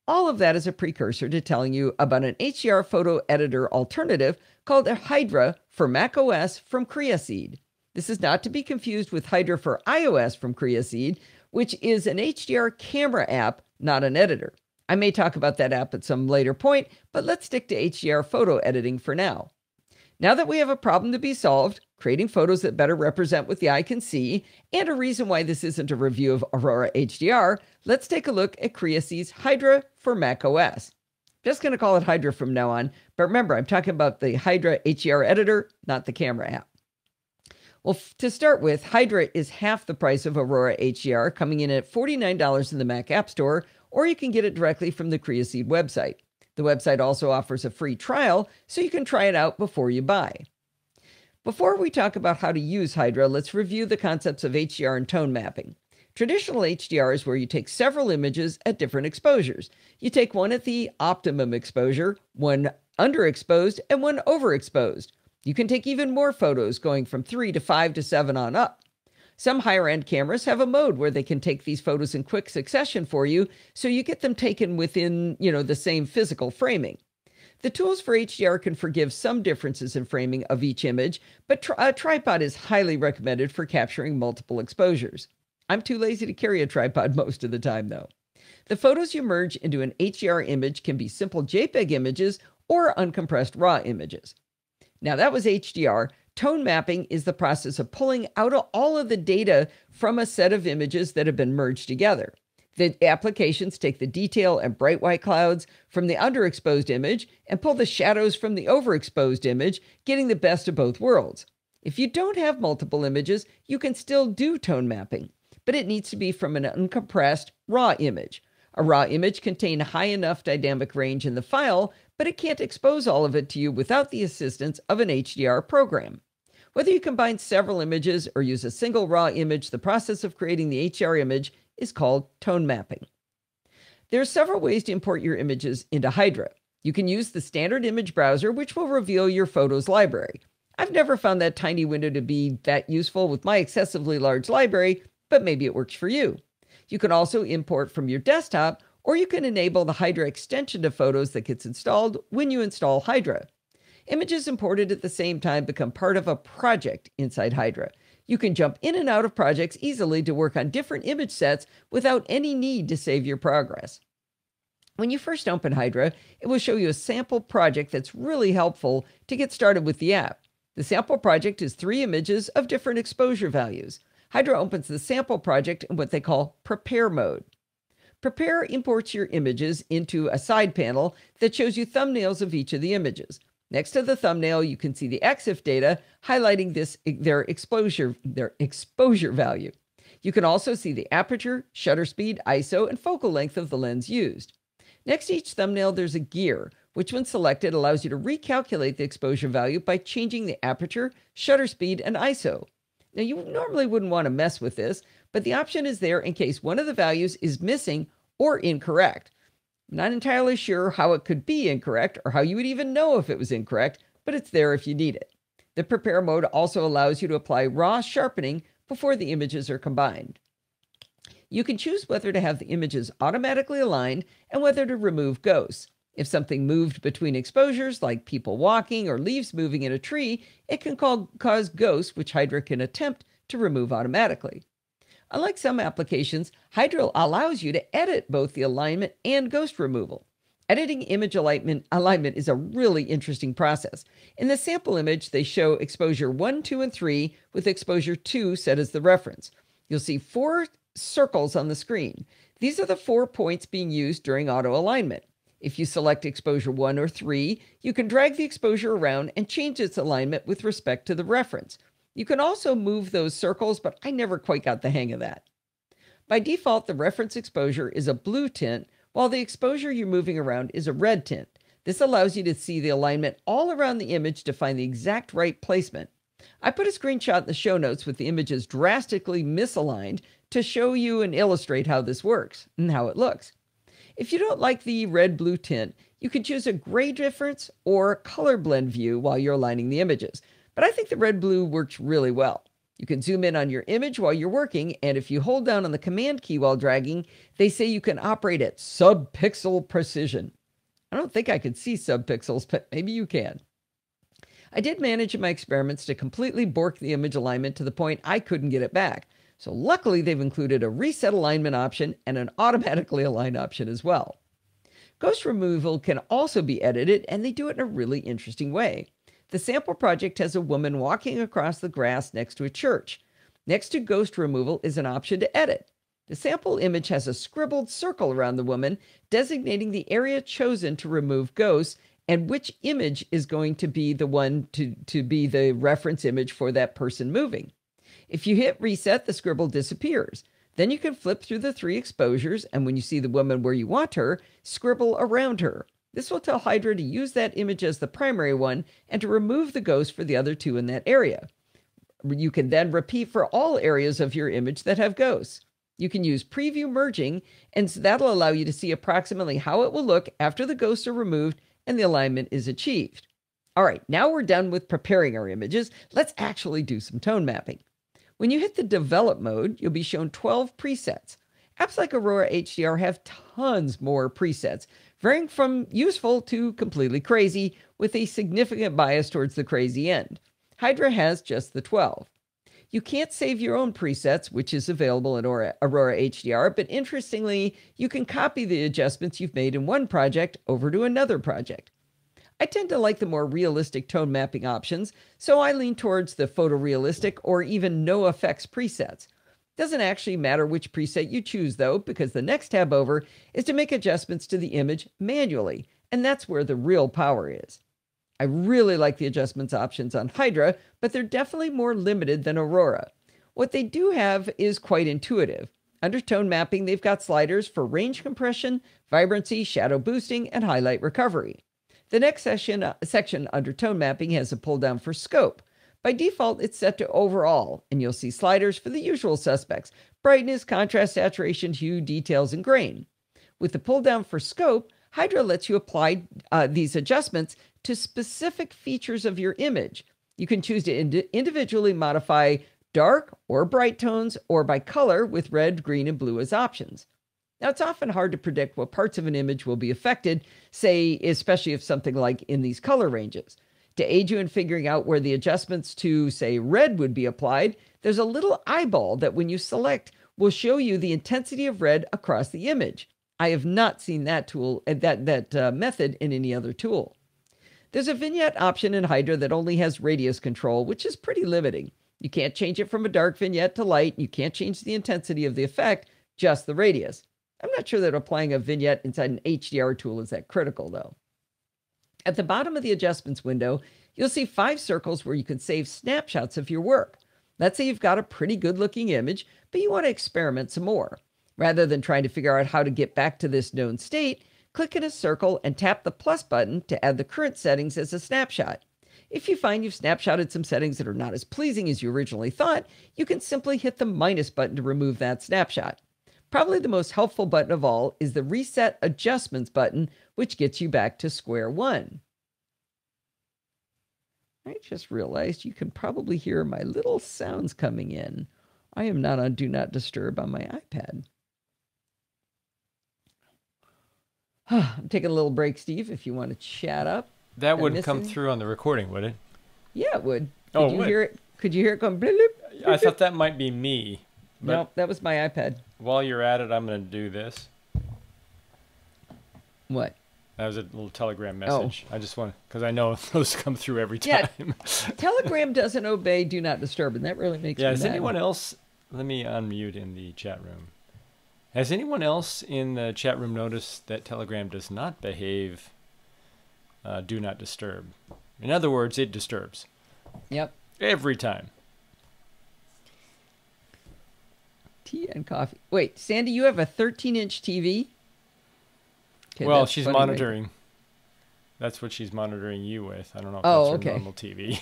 All of that is a precursor to telling you about an HDR photo editor alternative called a Hydra for macOS from Creaseed. This is not to be confused with Hydra for iOS from Creaseed, which is an HDR camera app, not an editor. I may talk about that app at some later point, but let's stick to HDR photo editing for now. Now that we have a problem to be solved, creating photos that better represent what the eye can see, and a reason why this isn't a review of Aurora HDR, let's take a look at Creaseed's Hydra for macOS. Just going to call it Hydra from now on, but remember, I'm talking about the Hydra HDR editor, not the camera app. Well, to start with, Hydra is half the price of Aurora HDR, coming in at $49 in the Mac App Store, or you can get it directly from the Creaseed website. The website also offers a free trial, so you can try it out before you buy. Before we talk about how to use Hydra, let's review the concepts of HDR and tone mapping. Traditional HDR is where you take several images at different exposures. You take one at the optimum exposure, one underexposed, and one overexposed. You can take even more photos, going from 3 to 5 to 7 on up. Some higher-end cameras have a mode where they can take these photos in quick succession for you, so you get them taken within, the same physical framing. The tools for HDR can forgive some differences in framing of each image, but a tripod is highly recommended for capturing multiple exposures. I'm too lazy to carry a tripod most of the time, though. The photos you merge into an HDR image can be simple JPEG images or uncompressed RAW images. Now, that was HDR. Tone mapping is the process of pulling out all of the data from a set of images that have been merged together. The applications take the detail and bright white clouds from the underexposed image and pull the shadows from the overexposed image, getting the best of both worlds. If you don't have multiple images, you can still do tone mapping, but it needs to be from an uncompressed, raw image. A raw image contains high enough dynamic range in the file, but it can't expose all of it to you without the assistance of an HDR program. Whether you combine several images or use a single raw image, the process of creating the HDR image is called tone mapping. There are several ways to import your images into Hydra. You can use the standard image browser, which will reveal your photos library. I've never found that tiny window to be that useful with my excessively large library, but maybe it works for you. You can also import from your desktop, or you can enable the Hydra extension to Photos that gets installed when you install Hydra. Images imported at the same time become part of a project inside Hydra. You can jump in and out of projects easily to work on different image sets without any need to save your progress. When you first open Hydra, it will show you a sample project that's really helpful to get started with the app. The sample project is 3 images of different exposure values. Hydra opens the sample project in what they call Prepare mode. Prepare imports your images into a side panel that shows you thumbnails of each of the images. Next to the thumbnail, you can see the EXIF data highlighting their exposure value. You can also see the aperture, shutter speed, ISO, and focal length of the lens used. Next to each thumbnail, there's a gear, which when selected allows you to recalculate the exposure value by changing the aperture, shutter speed, and ISO. Now, you normally wouldn't want to mess with this, but the option is there in case one of the values is missing or incorrect. I'm not entirely sure how it could be incorrect or how you would even know if it was incorrect, but it's there if you need it. The Prepare mode also allows you to apply raw sharpening before the images are combined. You can choose whether to have the images automatically aligned and whether to remove ghosts. If something moved between exposures, like people walking or leaves moving in a tree, it can cause ghosts, which Hydra can attempt to remove automatically. Unlike some applications, Hydra allows you to edit both the alignment and ghost removal. Editing image alignment is a really interesting process. In the sample image, they show exposure 1, 2, and 3 with exposure 2 set as the reference. You'll see 4 circles on the screen. These are the 4 points being used during auto alignment. If you select exposure 1 or 3, you can drag the exposure around and change its alignment with respect to the reference. You can also move those circles, but I never quite got the hang of that. By default, the reference exposure is a blue tint, while the exposure you're moving around is a red tint. This allows you to see the alignment all around the image to find the exact right placement. I put a screenshot in the show notes with the images drastically misaligned to show you and illustrate how this works and how it looks. If you don't like the red-blue tint, you can choose a gray difference or color blend view while you're aligning the images. But I think the red-blue works really well. You can zoom in on your image while you're working, and if you hold down on the command key while dragging, they say you can operate at sub-pixel precision. I don't think I could see sub-pixels, but maybe you can. I did manage in my experiments to completely bork the image alignment to the point I couldn't get it back. So luckily, they've included a reset alignment option and an automatically align option as well. Ghost removal can also be edited, and they do it in a really interesting way. The sample project has a woman walking across the grass next to a church. Next to ghost removal is an option to edit. The sample image has a scribbled circle around the woman, designating the area chosen to remove ghosts and which image is going to be the one to be the reference image for that person moving. If you hit reset, the scribble disappears. Then you can flip through the 3 exposures, and when you see the woman where you want her, scribble around her. This will tell Hydra to use that image as the primary one and to remove the ghost for the other 2 in that area. You can then repeat for all areas of your image that have ghosts. You can use preview merging, and that'll allow you to see approximately how it will look after the ghosts are removed and the alignment is achieved. All right, now we're done with preparing our images. Let's actually do some tone mapping. When you hit the develop mode, you'll be shown 12 presets. Apps like Aurora HDR have tons more presets, varying from useful to completely crazy, with a significant bias towards the crazy end. Hydra has just the 12. You can't save your own presets, which is available in Aurora HDR, but interestingly, you can copy the adjustments you've made in one project over to another project. I tend to like the more realistic tone mapping options, so I lean towards the photorealistic or even no effects presets. Doesn't actually matter which preset you choose though, because the next tab over is to make adjustments to the image manually, and that's where the real power is. I really like the adjustments options on Hydra, but they're definitely more limited than Aurora. What they do have is quite intuitive. Under tone mapping, they've got sliders for range compression, vibrancy, shadow boosting, and highlight recovery. The next section under tone mapping has a pull down for scope. By default, it's set to overall, and you'll see sliders for the usual suspects: brightness, contrast, saturation, hue, details, and grain. With the pull down for scope, Hydra lets you apply these adjustments to specific features of your image. You can choose to individually modify dark or bright tones, or by color with red, green, and blue as options. Now, it's often hard to predict what parts of an image will be affected, say, especially if something like in these color ranges. To aid you in figuring out where the adjustments to, say, red would be applied, there's a little eyeball that when you select will show you the intensity of red across the image. I have not seen that method in any other tool. There's a vignette option in Hydra that only has radius control, which is pretty limiting. You can't change it from a dark vignette to light. You can't change the intensity of the effect, just the radius. I'm not sure that applying a vignette inside an HDR tool is that critical, though. At the bottom of the adjustments window, you'll see 5 circles where you can save snapshots of your work. Let's say you've got a pretty good-looking image, but you want to experiment some more. Rather than trying to figure out how to get back to this known state, click in a circle and tap the plus button to add the current settings as a snapshot. If you find you've snapshotted some settings that are not as pleasing as you originally thought, you can simply hit the minus button to remove that snapshot. Probably the most helpful button of all is the Reset Adjustments button, which gets you back to square one. I just realized you can probably hear my little sounds coming in. I am not on Do Not Disturb on my iPad. I'm taking a little break, Steve, if you want to chat up. That wouldn't come through on the recording, would it? Yeah, it would. Could you hear it? Could you hear it going bloop, bloop, bloop? I thought that might be me. No, that was my iPad. While you're at it, I'm going to do this. What? That was a little Telegram message. I just want to, because I know those come through every time. Yeah, Telegram doesn't obey Do Not Disturb, and that really makes me mad. Has anyone else, let me unmute in the chat room. Has anyone else in the chat room noticed that Telegram does not behave Do Not Disturb? In other words, it disturbs. Yep. Every time. Tea and coffee. Wait, Sandy, you have a 13-inch TV? Okay, well, she's monitoring. Right? That's what she's monitoring you with. I don't know if that's her normal TV.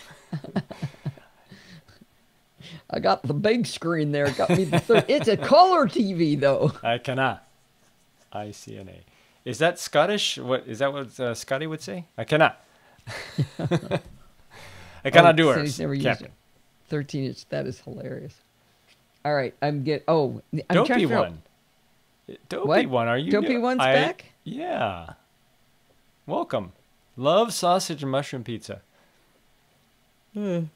I got the big screen there. Got me the it's a color TV, though. I cannot. ICNA. Is that Scottish? Is that what Scotty would say? I cannot. I cannot do it. Never used it. 13-inch. That is hilarious. All right, I'm trying Dopey one. Dopey one, are you? Dopey one's back? Yeah. Welcome. Love sausage and mushroom pizza. All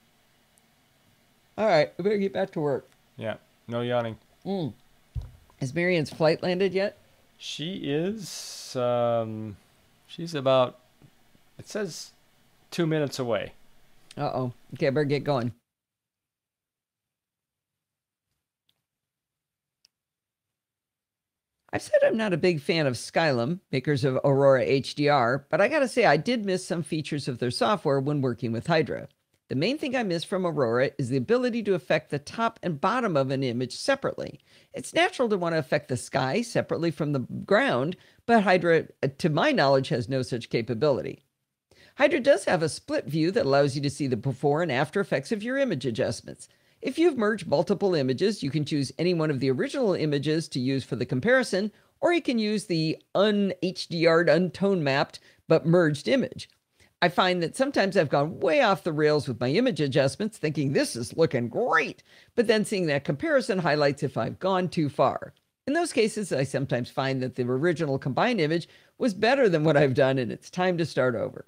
right, we better get back to work. Yeah, no yawning. Has Marianne's flight landed yet? She is. She's about, it says 2 minutes away. Uh-oh. Okay, I better get going. I've said I'm not a big fan of Skylum, makers of Aurora HDR, but I gotta say I did miss some features of their software when working with Hydra. The main thing I miss from Aurora is the ability to affect the top and bottom of an image separately. It's natural to want to affect the sky separately from the ground, but Hydra, to my knowledge, has no such capability. Hydra does have a split view that allows you to see the before and after effects of your image adjustments. If you've merged multiple images, you can choose any one of the original images to use for the comparison, or you can use the un-HDR'd, untone mapped, but merged image. I find that sometimes I've gone way off the rails with my image adjustments, thinking this is looking great, but then seeing that comparison highlights if I've gone too far. In those cases, I sometimes find that the original combined image was better than what I've done, and it's time to start over.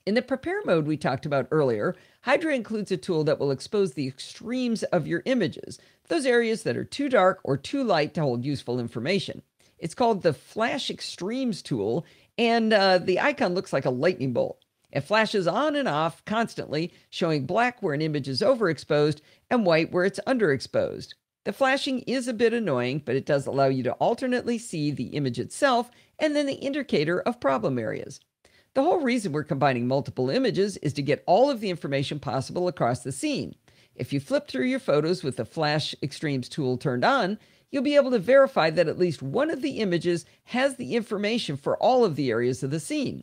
In the prepare mode we talked about earlier, Hydra includes a tool that will expose the extremes of your images, those areas that are too dark or too light to hold useful information. It's called the Flash Extremes tool, and the icon looks like a lightning bolt. It flashes on and off constantly, showing black where an image is overexposed and white where it's underexposed. The flashing is a bit annoying, but it does allow you to alternately see the image itself and then the indicator of problem areas. The whole reason we're combining multiple images is to get all of the information possible across the scene. If you flip through your photos with the Flash Extremes tool turned on, you'll be able to verify that at least one of the images has the information for all of the areas of the scene.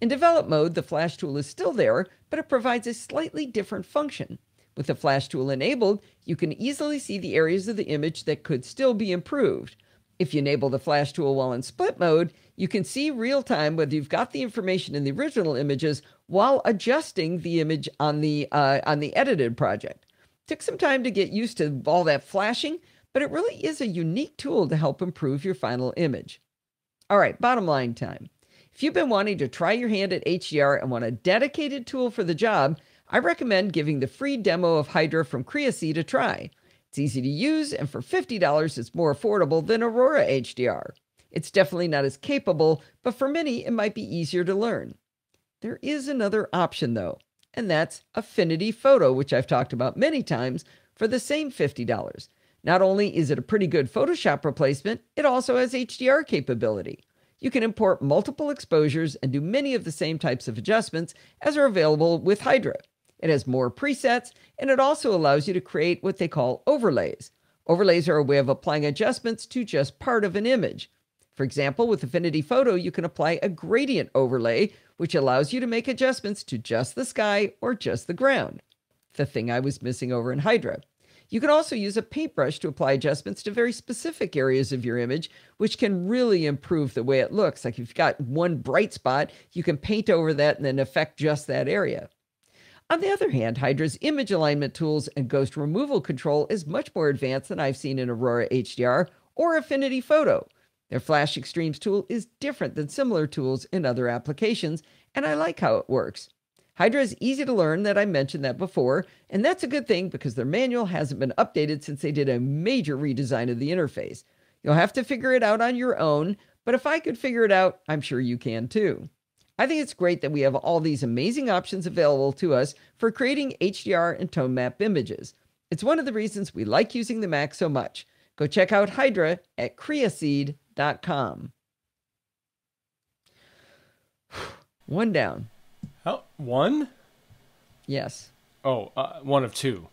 In develop mode, the Flash tool is still there, but it provides a slightly different function. With the Flash tool enabled, you can easily see the areas of the image that could still be improved. If you enable the Flash tool while in split mode, you can see real time whether you've got the information in the original images while adjusting the image on the edited project. Took some time to get used to all that flashing, but it really is a unique tool to help improve your final image. All right, bottom line time. If you've been wanting to try your hand at HDR and want a dedicated tool for the job, I recommend giving the free demo of Hydra from Creaseed a try. It's easy to use, and for $50, it's more affordable than Aurora HDR. It's definitely not as capable, but for many, it might be easier to learn. There is another option, though, and that's Affinity Photo, which I've talked about many times, for the same $50. Not only is it a pretty good Photoshop replacement, it also has HDR capability. You can import multiple exposures and do many of the same types of adjustments as are available with Hydra. It has more presets, and it also allows you to create what they call overlays. Overlays are a way of applying adjustments to just part of an image. For example, with Affinity Photo, you can apply a gradient overlay, which allows you to make adjustments to just the sky or just the ground. The thing I was missing over in Hydra. You can also use a paintbrush to apply adjustments to very specific areas of your image, which can really improve the way it looks. Like if you've got one bright spot, you can paint over that and then affect just that area. On the other hand, Hydra's image alignment tools and ghost removal control is much more advanced than I've seen in Aurora HDR or Affinity Photo. Their Flash Extremes tool is different than similar tools in other applications, and I like how it works. Hydra is easy to learn, that I mentioned that before, and that's a good thing because their manual hasn't been updated since they did a major redesign of the interface. You'll have to figure it out on your own, but if I could figure it out, I'm sure you can too. I think it's great that we have all these amazing options available to us for creating HDR and tone map images. It's one of the reasons we like using the Mac so much. Go check out Hydra at Creaseed.com. One down. Oh, one? Yes. Oh, one of two.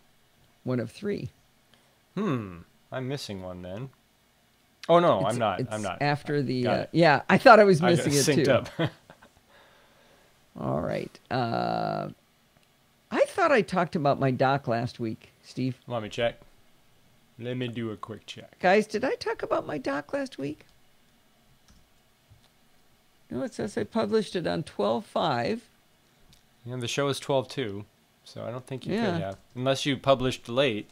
One of three. I'm missing one then. Oh, no, I'm not. I'm not. After the... yeah, I thought I was missing it synced too. Up. All right. I thought I talked about my dock last week, Steve. Let me check. Let me do a quick check. Guys, did I talk about my dock last week? No, it says I published it on 12/5. You know, the show is 12/2, so I don't think you Yeah. could have. Unless you published late.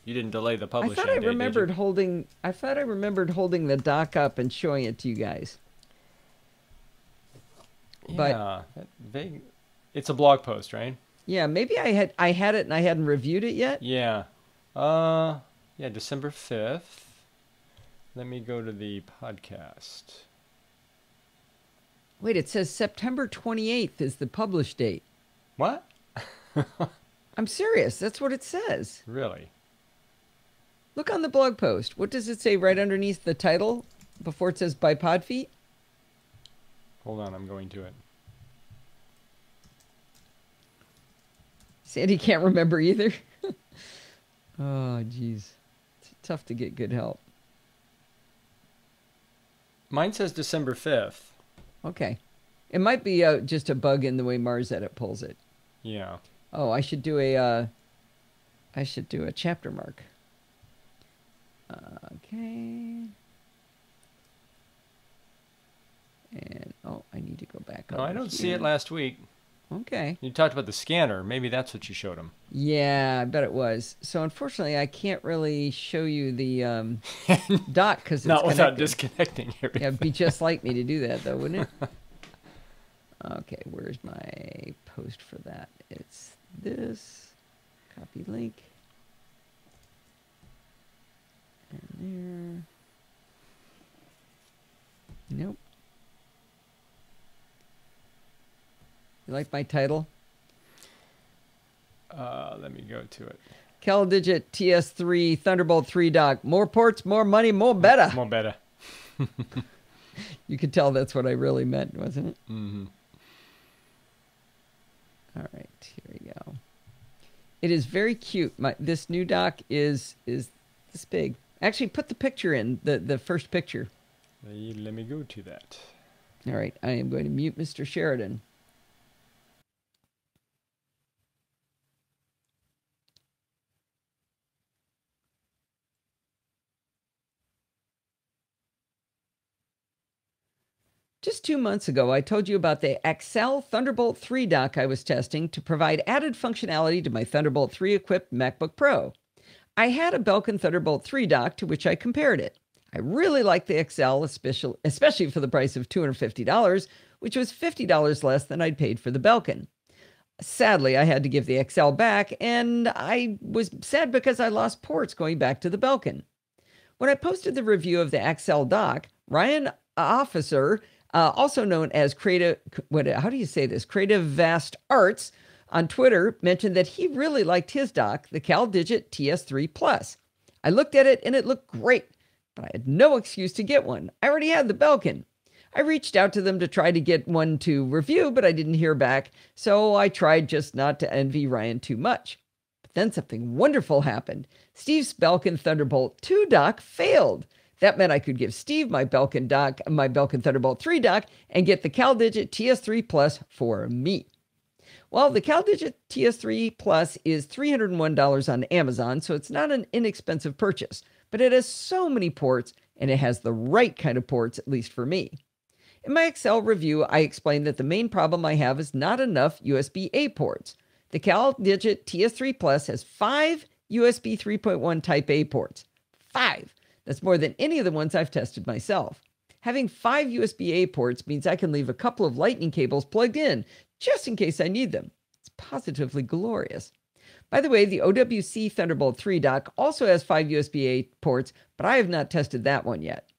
You didn't delay the publishing I thought I date, remembered did you? holding the dock up and showing it to you guys. Yeah, it's a blog post, right? Yeah, maybe I had it and I hadn't reviewed it yet. Yeah. Yeah, December 5th. Let me go to the podcast. Wait, it says September 28th is the published date. What? I'm serious. That's what it says. Really? Look on the blog post. What does it say right underneath the title before it says by Podfeet? Hold on, I'm going to it. Sandy can't remember either. Oh, jeez. It's tough to get good help. Mine says December 5th. Okay. It might be just a bug in the way Mars Edit pulls it. Yeah. Oh, I should do a chapter mark. Okay. And, I need to go back. No, I don't see here. it last week. Okay. You talked about the scanner. Maybe that's what you showed him. Yeah, I bet it was. So unfortunately, I can't really show you the dock because it's not without connected. disconnecting everything. Yeah, it'd be just like me to do that, though, wouldn't it? Okay, where's my post for that? It's this. Copy link. And there. Nope. You like my title? Let me go to it. CalDigit TS3 Thunderbolt 3 dock. More ports, more money, more better. More better. You could tell that's what I really meant, wasn't it? Mm-hmm. All right, here we go. It is very cute. This new dock is this big. Actually, put the picture in, the first picture. Let me go to that. All right, I am going to mute Mr. Sheridan. Just 2 months ago, I told you about the Excel Thunderbolt 3 dock I was testing to provide added functionality to my Thunderbolt 3 equipped MacBook Pro. I had a Belkin Thunderbolt 3 dock to which I compared it. I really liked the Excel, especially for the price of $250, which was $50 less than I'd paid for the Belkin. Sadly, I had to give the Excel back, and I was sad because I lost ports going back to the Belkin. When I posted the review of the Excel dock, Ryan Officer, also known as Creative Vast Arts on Twitter, mentioned that he really liked his dock, the CalDigit TS3 Plus. I looked at it and it looked great, but I had no excuse to get one. I already had the Belkin. I reached out to them to try to get one to review, but I didn't hear back, so I tried just not to envy Ryan too much. But then something wonderful happened. Steve's Belkin Thunderbolt 2 dock failed. That meant I could give Steve my Belkin Thunderbolt 3 dock and get the CalDigit TS3 Plus for me. Well, the CalDigit TS3 Plus is $301 on Amazon, so it's not an inexpensive purchase, but it has so many ports, and it has the right kind of ports, at least for me. In my Excel review, I explained that the main problem I have is not enough USB-A ports. The CalDigit TS3 Plus has 5 USB 3.1 Type A ports. 5! That's more than any of the ones I've tested myself. Having 5 USB-A ports means I can leave a couple of lightning cables plugged in, just in case I need them. It's positively glorious. By the way, the OWC Thunderbolt 3 dock also has 5 USB-A ports, but I have not tested that one yet.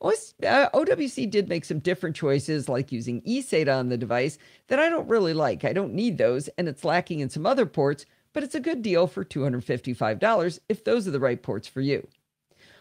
OWC did make some different choices, like using eSATA on the device, that I don't really like. I don't need those, and it's lacking in some other ports, but it's a good deal for $255 if those are the right ports for you.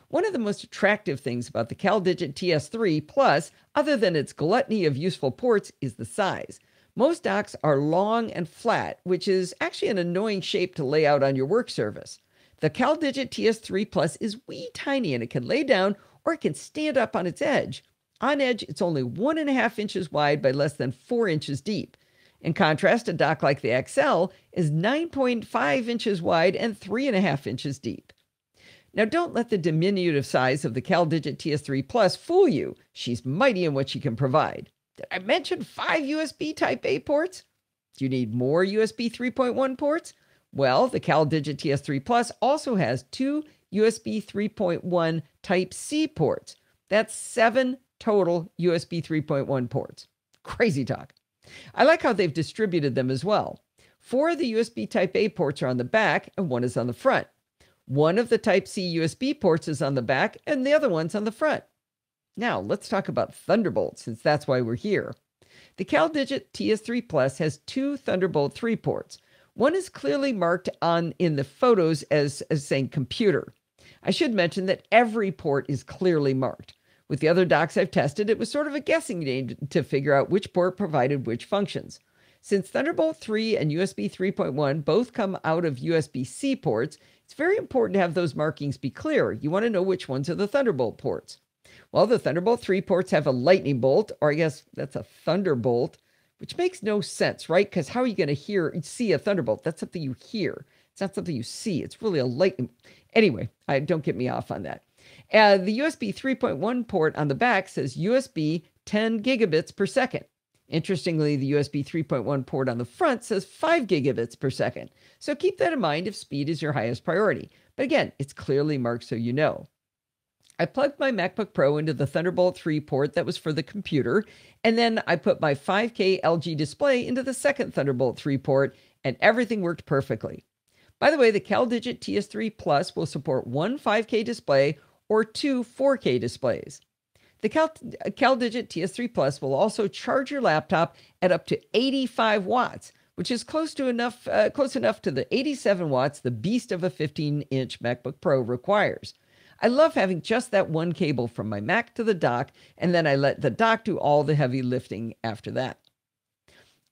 One of the most attractive things about the CalDigit TS3 Plus, other than its gluttony of useful ports, is the size. Most docks are long and flat, which is actually an annoying shape to lay out on your work surface. The CalDigit TS3 Plus is wee tiny, and it can lay down or it can stand up on its edge. On edge, it's only 1.5 inches wide by less than 4 inches deep. In contrast, a dock like the XL is 9.5 inches wide and 3.5 inches deep. Now, don't let the diminutive size of the CalDigit TS3 Plus fool you. She's mighty in what she can provide. Did I mention 5 USB Type A ports? Do you need more USB 3.1 ports? Well, the CalDigit TS3 Plus also has 2 USB 3.1 Type C ports. That's 7 total USB 3.1 ports. Crazy talk. I like how they've distributed them as well. 4 of the USB Type A ports are on the back and 1 is on the front. 1 of the Type C USB ports is on the back and the other one's on the front. Now, let's talk about Thunderbolt, since that's why we're here. The CalDigit TS3 Plus has 2 Thunderbolt 3 ports. One is clearly marked in the photos as saying computer. I should mention that every port is clearly marked. With the other docks I've tested, it was sort of a guessing game to figure out which port provided which functions. Since Thunderbolt 3 and USB 3.1 both come out of USB-C ports, it's very important to have those markings be clear. You want to know which ones are the Thunderbolt ports. Well, the Thunderbolt 3 ports have a lightning bolt, or I guess that's a thunderbolt, which makes no sense, right? Because how are you going to see a thunderbolt? That's something you hear. It's not something you see. It's really a lightning. Anyway, don't get me off on that. The USB 3.1 port on the back says USB 10 gigabits per second. Interestingly, the USB 3.1 port on the front says 5 gigabits per second. So keep that in mind if speed is your highest priority. But again, it's clearly marked so you know. I plugged my MacBook Pro into the Thunderbolt 3 port that was for the computer, and then I put my 5K LG display into the second Thunderbolt 3 port, and everything worked perfectly. By the way, the CalDigit TS3 Plus will support 1 5K display or 2 4K displays. The CalDigit TS3 Plus will also charge your laptop at up to 85 watts, which is close enough to the 87 watts the beast of a 15-inch MacBook Pro requires. I love having just that one cable from my Mac to the dock, and then I let the dock do all the heavy lifting after that.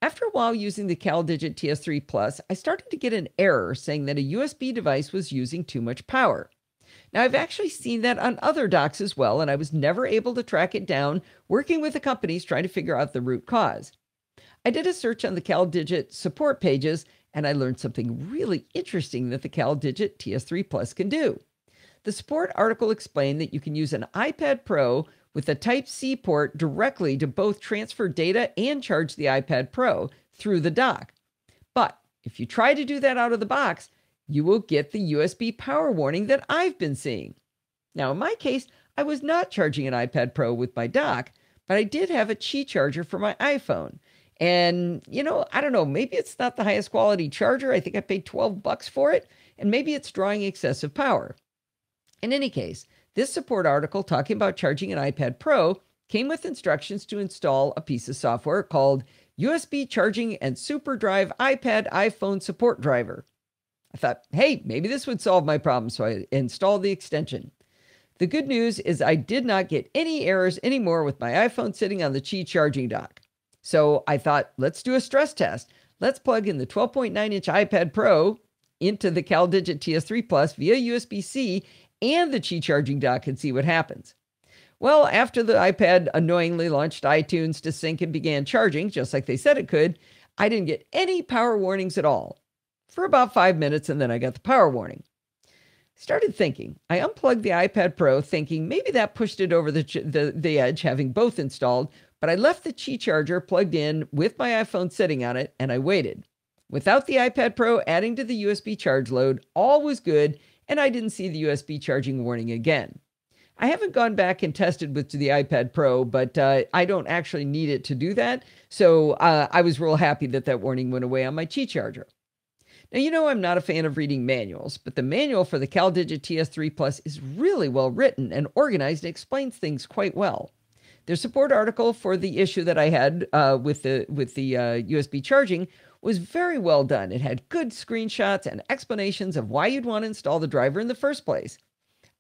After a while using the CalDigit TS3 Plus, I started to get an error saying that a USB device was using too much power. Now, I've actually seen that on other docks as well, and I was never able to track it down, working with the companies trying to figure out the root cause. I did a search on the CalDigit support pages, and I learned something really interesting that the CalDigit TS3 Plus can do. The support article explained that you can use an iPad Pro with a Type-C port directly to both transfer data and charge the iPad Pro through the dock. But if you try to do that out of the box, you will get the USB power warning that I've been seeing. Now, in my case, I was not charging an iPad Pro with my dock, but I did have a Qi charger for my iPhone. And, I don't know, maybe it's not the highest quality charger. I think I paid $12 for it, and maybe it's drawing excessive power. In any case, this support article talking about charging an iPad Pro came with instructions to install a piece of software called USB Charging and SuperDrive iPad iPhone Support Driver. I thought, hey, maybe this would solve my problem, so I installed the extension. The good news is I did not get any errors anymore with my iPhone sitting on the Qi charging dock. So I thought, let's do a stress test. Let's plug in the 12.9-inch iPad Pro into the CalDigit TS3 Plus via USB-C and the Qi charging dock and see what happens. Well, after the iPad annoyingly launched iTunes to sync and began charging, just like they said it could, I didn't get any power warnings at all. For about 5 minutes, and then I got the power warning. Started thinking. I unplugged the iPad Pro, thinking maybe that pushed it over the edge, having both installed, but I left the Qi charger plugged in with my iPhone sitting on it, and I waited. Without the iPad Pro adding to the USB charge load, all was good, and I didn't see the USB charging warning again. I haven't gone back and tested with the iPad Pro, but I don't actually need it to do that, so I was real happy that that warning went away on my Qi charger. Now, I'm not a fan of reading manuals, but the manual for the CalDigit TS3 Plus is really well written and organized and explains things quite well. Their support article for the issue that I had with the USB charging was very well done. It had good screenshots and explanations of why you'd want to install the driver in the first place.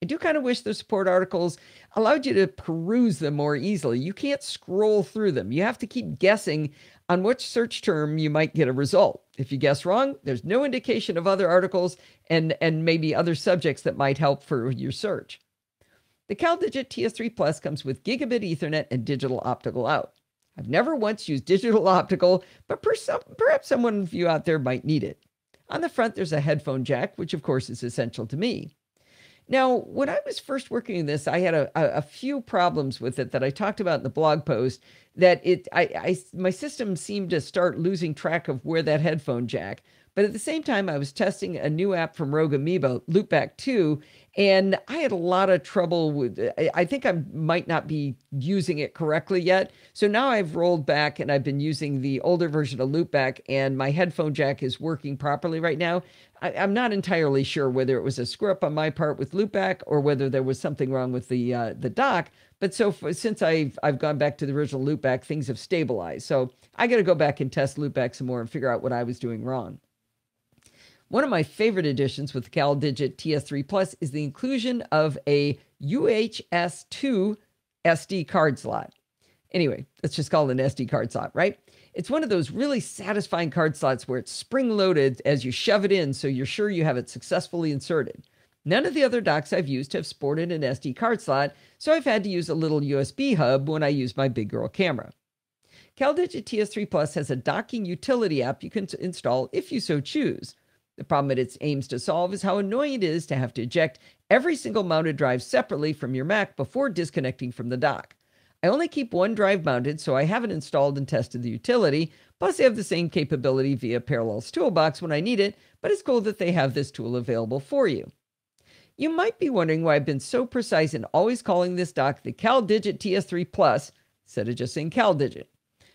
I do kind of wish the support articles allowed you to peruse them more easily. You can't scroll through them. You have to keep guessing on which search term you might get a result. If you guess wrong, there's no indication of other articles and maybe other subjects that might help for your search. The CalDigit TS3 Plus comes with gigabit Ethernet and digital optical out. I've never once used digital optical, but perhaps someone of you out there might need it. On the front, there's a headphone jack, which of course is essential to me. Now, when I was first working on this, I had a few problems with it that I talked about in the blog post, that my system seemed to start losing track of where that headphone jack. But at the same time, I was testing a new app from Rogue Amoeba, Loopback 2, and I had a lot of trouble with it. I think I might not be using it correctly yet. So now I've rolled back and I've been using the older version of Loopback, and my headphone jack is working properly right now. I'm not entirely sure whether it was a screw up on my part with Loopback or whether there was something wrong with the dock. But since I've gone back to the original Loopback, things have stabilized. So I got to go back and test Loopback some more and figure out what I was doing wrong. One of my favorite additions with CalDigit TS3 Plus is the inclusion of a UHS-2 SD card slot. Anyway, let's just call it an SD card slot, right? It's one of those really satisfying card slots where it's spring-loaded as you shove it in, so you're sure you have it successfully inserted. None of the other docks I've used have sported an SD card slot, so I've had to use a little USB hub when I use my big girl camera. CalDigit TS3 Plus has a docking utility app you can install if you so choose. The problem it aims to solve is how annoying it is to have to eject every single mounted drive separately from your Mac before disconnecting from the dock. I only keep one drive mounted, so I haven't installed and tested the utility, plus they have the same capability via Parallels Toolbox when I need it, but it's cool that they have this tool available for you. You might be wondering why I've been so precise in always calling this dock the CalDigit TS3 Plus instead of just saying CalDigit.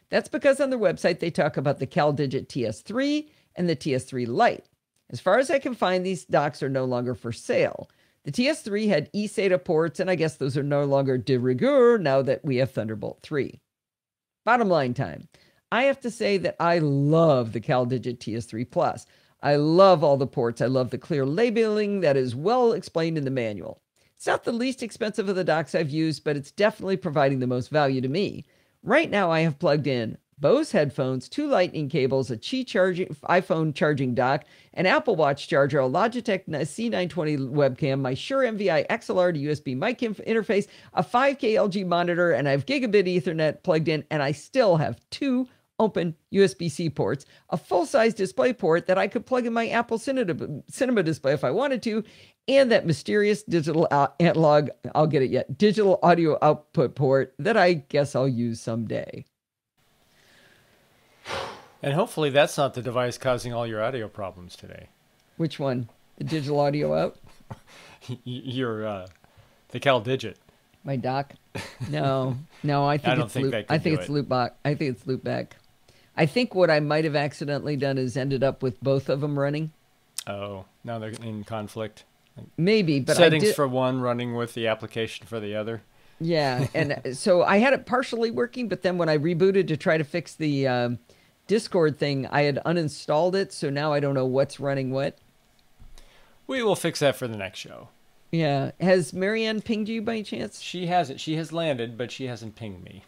That's because on their website they talk about the CalDigit TS3 and the TS3 Lite. As far as I can find, these docks are no longer for sale. The TS3 had eSATA ports, and I guess those are no longer de rigueur now that we have Thunderbolt 3. Bottom line time. I have to say that I love the CalDigit TS3 Plus. I love all the ports. I love the clear labeling that is well explained in the manual. It's not the least expensive of the docks I've used, but it's definitely providing the most value to me. Right now, I have plugged in Bose headphones, 2 lightning cables, a Qi charging iPhone charging dock, an Apple Watch charger, a Logitech C920 webcam, my Shure MVI XLR to USB mic interface, a 5K LG monitor, and I have gigabit Ethernet plugged in, and I still have 2 open USB-C ports, a full-size display port that I could plug in my Apple Cinema display if I wanted to, and that mysterious digital analog, I'll get it yet, digital audio output port that I guess I'll use someday. And hopefully that's not the device causing all your audio problems today. Which one? The digital audio out? The CalDigit. My dock? No, I think it's loopback. I think it's loopback. I think what I might have accidentally done is ended up with both of them running. Oh, now they're in conflict. Maybe, but settings for one running with the application for the other. Yeah, and so I had it partially working, but then when I rebooted to try to fix the Discord thing, I had uninstalled it, so now I don't know what's running what. We will fix that for the next show. Yeah. Has Marianne pinged you by chance? She hasn't. She has landed, but she hasn't pinged me.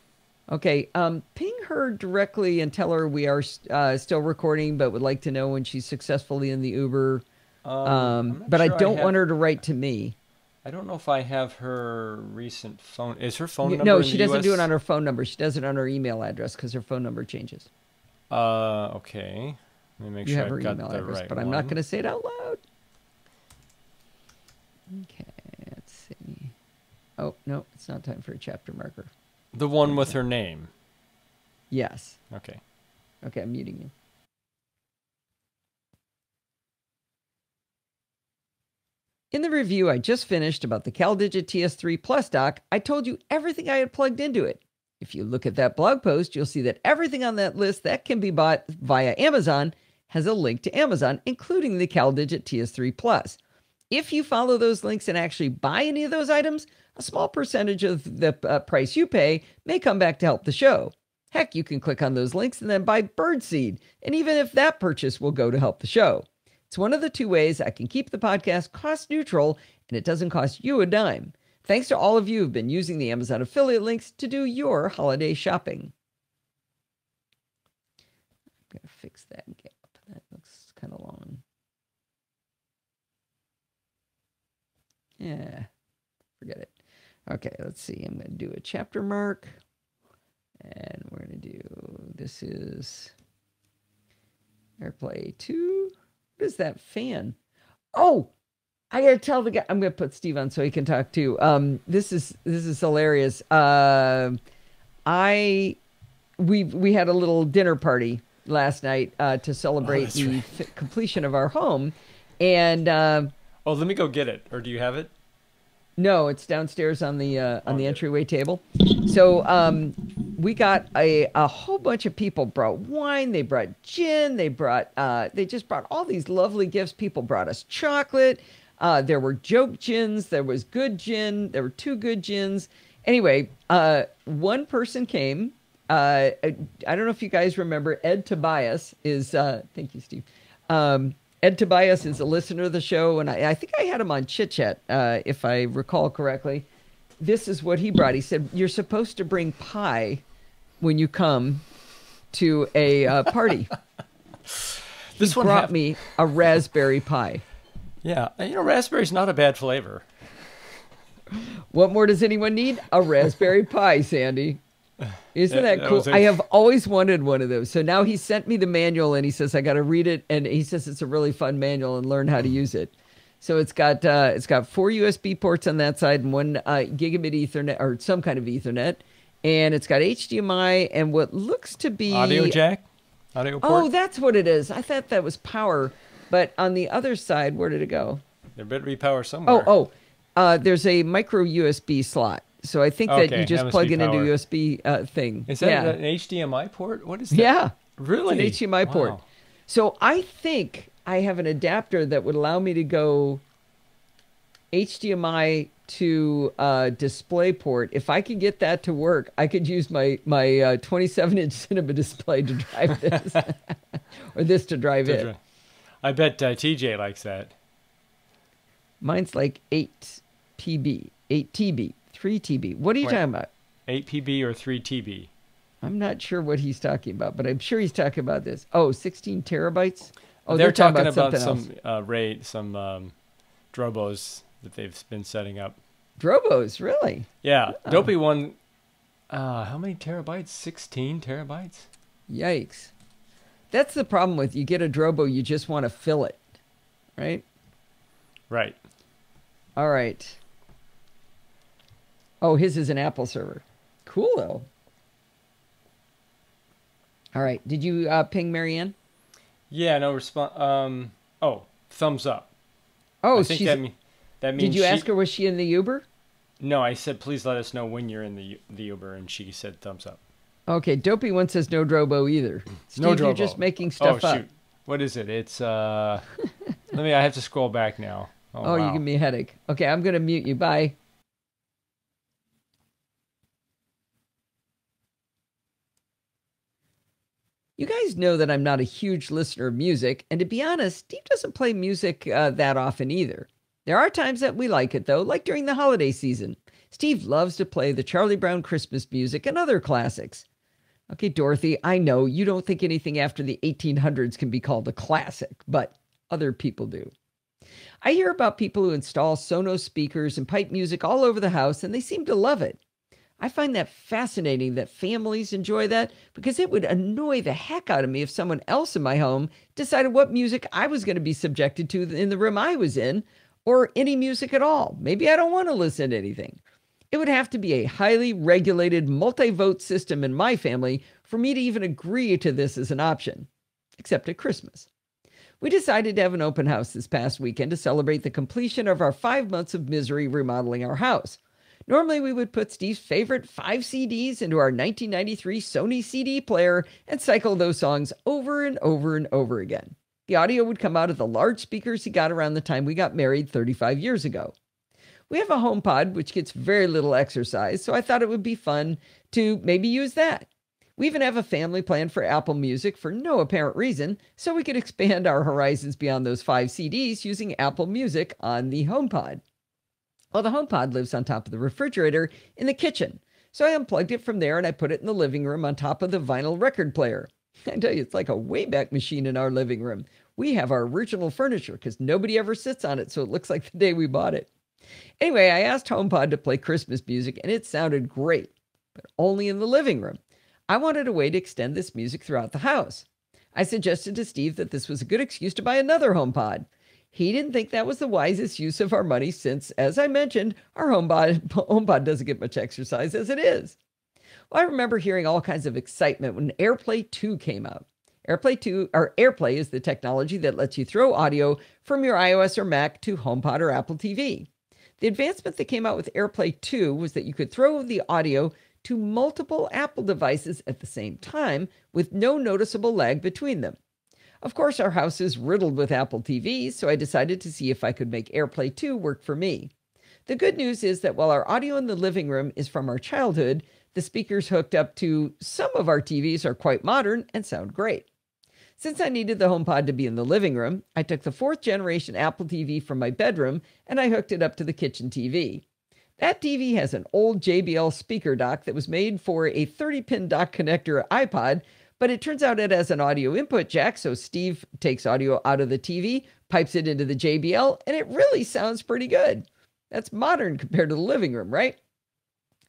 Okay. Ping her directly and tell her we are still recording, but would like to know when she's successfully in the Uber. But I don't want her to write to me. I don't know if I have her recent phone. Is her phone number No, in she the doesn't US? do it on her phone number. She does it on her email address because her phone number changes. Okay. Let me make sure I've got the right but one. I'm not going to say it out loud. Okay, let's see. Oh, no, it's not time for a chapter marker. The one with her name. Yes. Okay. Okay, I'm muting you. In the review I just finished about the CalDigit TS3 Plus dock, I told you everything I had plugged into it. If you look at that blog post, you'll see that everything on that list that can be bought via Amazon has a link to Amazon, including the CalDigit TS3 Plus. If you follow those links and actually buy any of those items, a small percentage of the price you pay may come back to help the show. Heck, you can click on those links and then buy birdseed, and even if that purchase will go to help the show. It's one of the 2 ways I can keep the podcast cost neutral, and it doesn't cost you a dime. Thanks to all of you who've been using the Amazon affiliate links to do your holiday shopping. I'm going to fix that gap. That looks kind of long. Yeah, forget it. Okay, let's see. I'm going to do a chapter mark. And we're going to do, this is AirPlay 2. What is that fan? Oh, I got to tell the guy. I'm going to put Steve on so he can talk too. This is hilarious. We had a little dinner party last night to celebrate the completion of our home. And let me go get it. Or do you have it? No, it's downstairs on the entryway table. So we got a whole bunch of people brought wine. They brought gin. They just brought all these lovely gifts. People brought us chocolate. There were joke gins. There was good gin. There were 2 good gins. Anyway, one person came. I don't know if you guys remember. Ed Tobias is. Thank you, Steve. Ed Tobias is a listener of the show, and I think I had him on Chit Chat, if I recall correctly. This is what he brought. He said, "You're supposed to bring pie when you come to a party." He brought me a raspberry pie. Yeah, raspberry's not a bad flavor. What more does anyone need? A raspberry pie, Sandy. Isn't that cool? I have always wanted one of those. So now he sent me the manual and he says I got to read it, and he says it's a really fun manual and learn how to use it. So it's got 4 USB ports on that side and 1 gigabit Ethernet or some kind of Ethernet, and it's got HDMI and what looks to be audio port. Oh, that's what it is. I thought that was power, but on the other side, where did it go? There better be power somewhere. There's a micro USB slot. So I think that you just plug it into USB thing. Is that an HDMI port? What is that? Yeah. Really? It's an HDMI port. So I think I have an adapter that would allow me to go HDMI to DisplayPort, if I could get that to work, I could use my 27-inch cinema display to drive this, or this to drive it. I bet TJ likes that. Mine's like 8 PB, 8 TB, 3 TB. What are you talking about? 8 PB or 3 TB? I'm not sure what he's talking about, but I'm sure he's talking about this. Oh, 16 terabytes? Oh, they're talking about some Drobos that they've been setting up. Drobos, really? Yeah. Oh. Dopey one, how many terabytes? 16 terabytes? Yikes. That's the problem with you get a Drobo, you just want to fill it, right? Right. All right. Oh, his is an Apple server. Cool, though. All right. Did you ping Marianne? Yeah, no response. Thumbs up. Oh, I think that means. Did you ask her, was she in the Uber? No, I said, please let us know when you're in the Uber, and she said thumbs up. Okay, Dopey one says no Drobo either. Steve, no Drobo. You're just making stuff up. Shoot. What is it? It's, I have to scroll back now. Oh, wow. You give me a headache. Okay, I'm going to mute you. Bye. You guys know that I'm not a huge listener of music, and to be honest, Steve doesn't play music that often either. There are times that we like it, though, like during the holiday season. Steve loves to play the Charlie Brown Christmas music and other classics. Okay, Dorothy, I know you don't think anything after the 1800s can be called a classic, but other people do. I hear about people who install Sonos speakers and pipe music all over the house, and they seem to love it. I find that fascinating that families enjoy that, because it would annoy the heck out of me if someone else in my home decided what music I was going to be subjected to in the room I was in, or any music at all. Maybe I don't want to listen to anything. It would have to be a highly regulated multi-vote system in my family for me to even agree to this as an option, except at Christmas. We decided to have an open house this past weekend to celebrate the completion of our 5 months of misery remodeling our house. Normally, we would put Steve's favorite 5 CDs into our 1993 Sony CD player and cycle those songs over and over and over again. The audio would come out of the large speakers he got around the time we got married 35 years ago. We have a HomePod, which gets very little exercise, so I thought it would be fun to maybe use that. We even have a family plan for Apple Music for no apparent reason, so we could expand our horizons beyond those 5 CDs using Apple Music on the HomePod. Well, the HomePod lives on top of the refrigerator in the kitchen, so I unplugged it from there and I put it in the living room on top of the vinyl record player. I tell you, it's like a Wayback Machine in our living room. We have our original furniture because nobody ever sits on it, so it looks like the day we bought it. Anyway, I asked HomePod to play Christmas music, and it sounded great, but only in the living room. I wanted a way to extend this music throughout the house. I suggested to Steve that this was a good excuse to buy another HomePod. He didn't think that was the wisest use of our money since, as I mentioned, our HomePod doesn't get much exercise as it is. Well, I remember hearing all kinds of excitement when AirPlay 2 came out. AirPlay is the technology that lets you throw audio from your iOS or Mac to HomePod or Apple TV. The advancement that came out with AirPlay 2 was that you could throw the audio to multiple Apple devices at the same time with no noticeable lag between them. Of course, our house is riddled with Apple TVs, so I decided to see if I could make AirPlay 2 work for me. The good news is that while our audio in the living room is from our childhood, the speakers hooked up to some of our TVs are quite modern and sound great. Since I needed the HomePod to be in the living room, I took the 4th generation Apple TV from my bedroom and I hooked it up to the kitchen TV. That TV has an old JBL speaker dock that was made for a 30-pin dock connector iPod, but it turns out it has an audio input jack, so Steve takes audio out of the TV, pipes it into the JBL, and it really sounds pretty good. That's modern compared to the living room, right?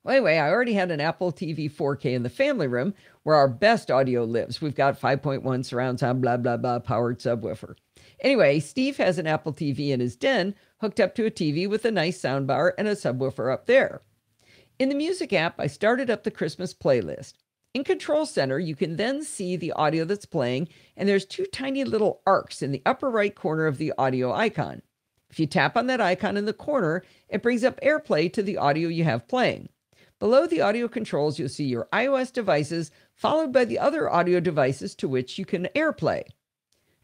Well, anyway, I already had an Apple TV 4K in the family room where our best audio lives. We've got 5.1 surround sound, blah, blah, blah, powered subwoofer. Anyway, Steve has an Apple TV in his den hooked up to a TV with a nice soundbar and a subwoofer up there. In the music app, I started up the Christmas playlist. In Control Center, you can then see the audio that's playing, and there's 2 tiny little arcs in the upper right corner of the audio icon. If you tap on that icon in the corner, it brings up AirPlay to the audio you have playing. Below the audio controls, you'll see your iOS devices, followed by the other audio devices to which you can AirPlay.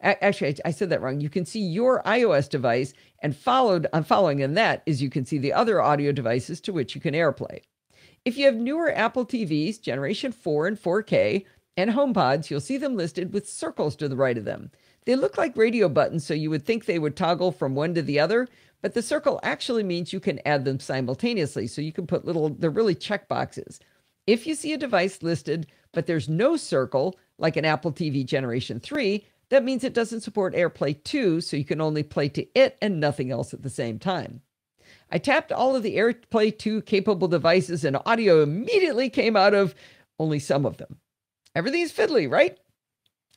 Actually, I said that wrong. You can see your iOS device, and following in that is you can see the other audio devices to which you can AirPlay. If you have newer Apple TVs, Generation 4 and 4K, and HomePods, you'll see them listed with circles to the right of them. They look like radio buttons, so you would think they would toggle from one to the other, but the circle actually means you can add them simultaneously, so you can put they're really check boxes. If you see a device listed, but there's no circle, like an Apple TV Generation 3, that means it doesn't support AirPlay 2, so you can only play to it and nothing else at the same time. I tapped all of the AirPlay 2 capable devices and audio immediately came out of only some of them. Everything's fiddly, right?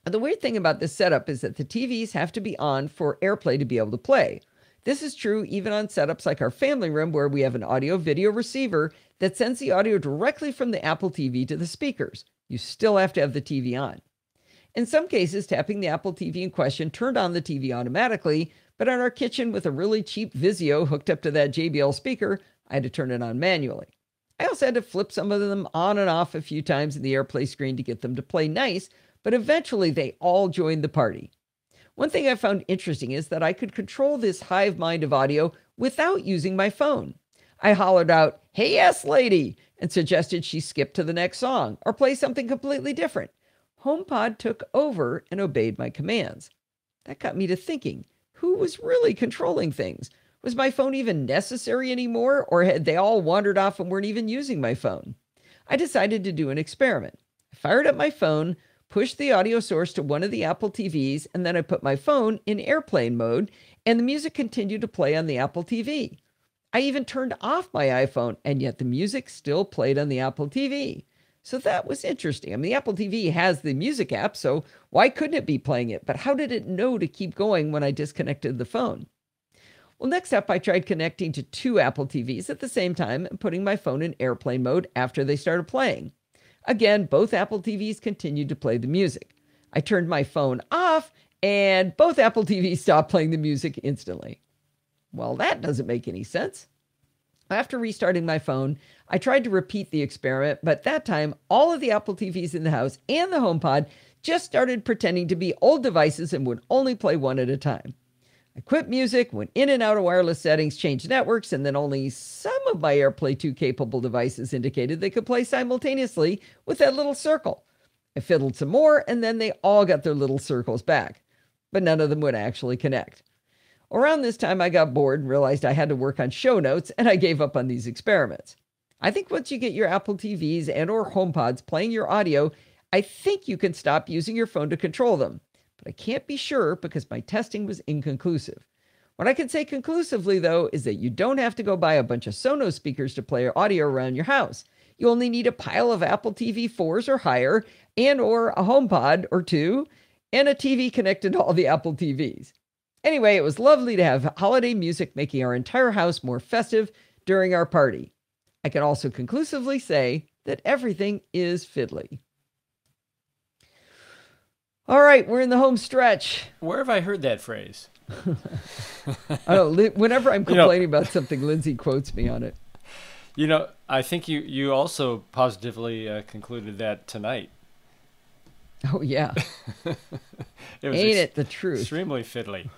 The weird thing about this setup is that the TVs have to be on for AirPlay to be able to play. This is true even on setups like our family room where we have an audio-video receiver that sends the audio directly from the Apple TV to the speakers. You still have to have the TV on. In some cases, tapping the Apple TV in question turned on the TV automatically, but in our kitchen with a really cheap Vizio hooked up to that JBL speaker, I had to turn it on manually. I also had to flip some of them on and off a few times in the AirPlay screen to get them to play nice, but eventually they all joined the party. One thing I found interesting is that I could control this hive mind of audio without using my phone. I hollered out, "Hey, yes, lady," and suggested she skip to the next song or play something completely different. HomePod took over and obeyed my commands. That got me to thinking, who was really controlling things? Was my phone even necessary anymore, or had they all wandered off and weren't even using my phone? I decided to do an experiment. I fired up my phone, pushed the audio source to one of the Apple TVs, and then I put my phone in airplane mode, and the music continued to play on the Apple TV. I even turned off my iPhone, and yet the music still played on the Apple TV. So that was interesting. I mean, the Apple TV has the music app, so why couldn't it be playing it? But how did it know to keep going when I disconnected the phone? Well, next up, I tried connecting to two Apple TVs at the same time and putting my phone in airplane mode after they started playing. Again, both Apple TVs continued to play the music. I turned my phone off, and both Apple TVs stopped playing the music instantly. Well, that doesn't make any sense. After restarting my phone, I tried to repeat the experiment, but that time, all of the Apple TVs in the house and the HomePod just started pretending to be old devices and would only play one at a time. I quit music, went in and out of wireless settings, changed networks, and then only some of my AirPlay 2 capable devices indicated they could play simultaneously with that little circle. I fiddled some more, and then they all got their little circles back, but none of them would actually connect. Around this time, I got bored and realized I had to work on show notes, and I gave up on these experiments. I think once you get your Apple TVs and or HomePods playing your audio, I think you can stop using your phone to control them. But I can't be sure because my testing was inconclusive. What I can say conclusively, though, is that you don't have to go buy a bunch of Sonos speakers to play audio around your house. You only need a pile of Apple TV 4s or higher, and or a HomePod or two, and a TV connected to all the Apple TVs. Anyway, it was lovely to have holiday music making our entire house more festive during our party. I can also conclusively say that everything is fiddly. All right, we're in the home stretch. Where have I heard that phrase? I don't know, whenever I'm complaining about something, Lindsay quotes me on it. You know, I think you also positively concluded that tonight. Oh, yeah. It was Ain't it the truth? Extremely fiddly.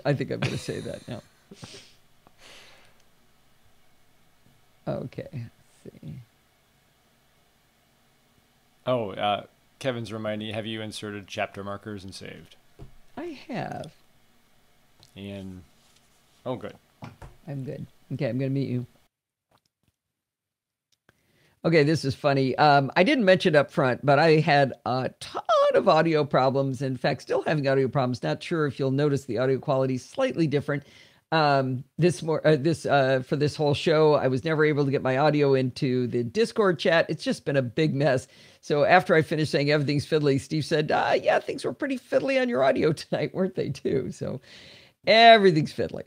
I think I'm going to say that now. Okay, let's see. Oh, Kevin's reminding, have you inserted chapter markers and saved? I have. And, oh, good. I'm good. Okay, I'm going to meet you. Okay, this is funny. I didn't mention up front, but I had a ton of audio problems. In fact, still having audio problems. Not sure if you'll notice the audio quality is slightly different. For this whole show, I was never able to get my audio into the Discord chat. It's just been a big mess. So after I finished saying everything's fiddly, Steve said, yeah, things were pretty fiddly on your audio tonight, weren't they too? So everything's fiddly.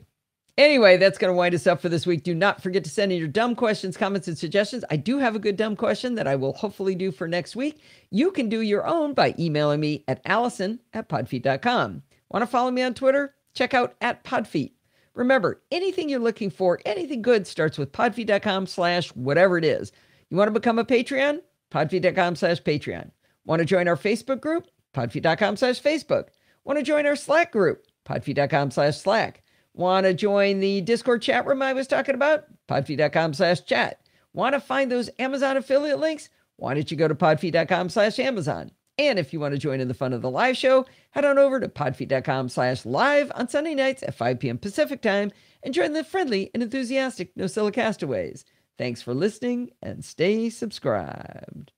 Anyway, that's going to wind us up for this week. Do not forget to send in your dumb questions, comments, and suggestions. I do have a good dumb question that I will hopefully do for next week. You can do your own by emailing me at allison@podfeet.com. Want to follow me on Twitter? Check out @podfeet. Remember, anything you're looking for, anything good starts with podfeet.com/whatever it is. You want to become a Patreon? Podfeet.com/Patreon. Want to join our Facebook group? Podfeet.com/Facebook. Want to join our Slack group? Podfeet.com/Slack. Want to join the Discord chat room I was talking about? Podfeet.com/chat. Want to find those Amazon affiliate links? Why don't you go to podfeet.com/Amazon? And if you want to join in the fun of the live show, head on over to podfeet.com/live on Sunday nights at 5 p.m. Pacific time and join the friendly and enthusiastic NosillaCastaways. Thanks for listening and stay subscribed.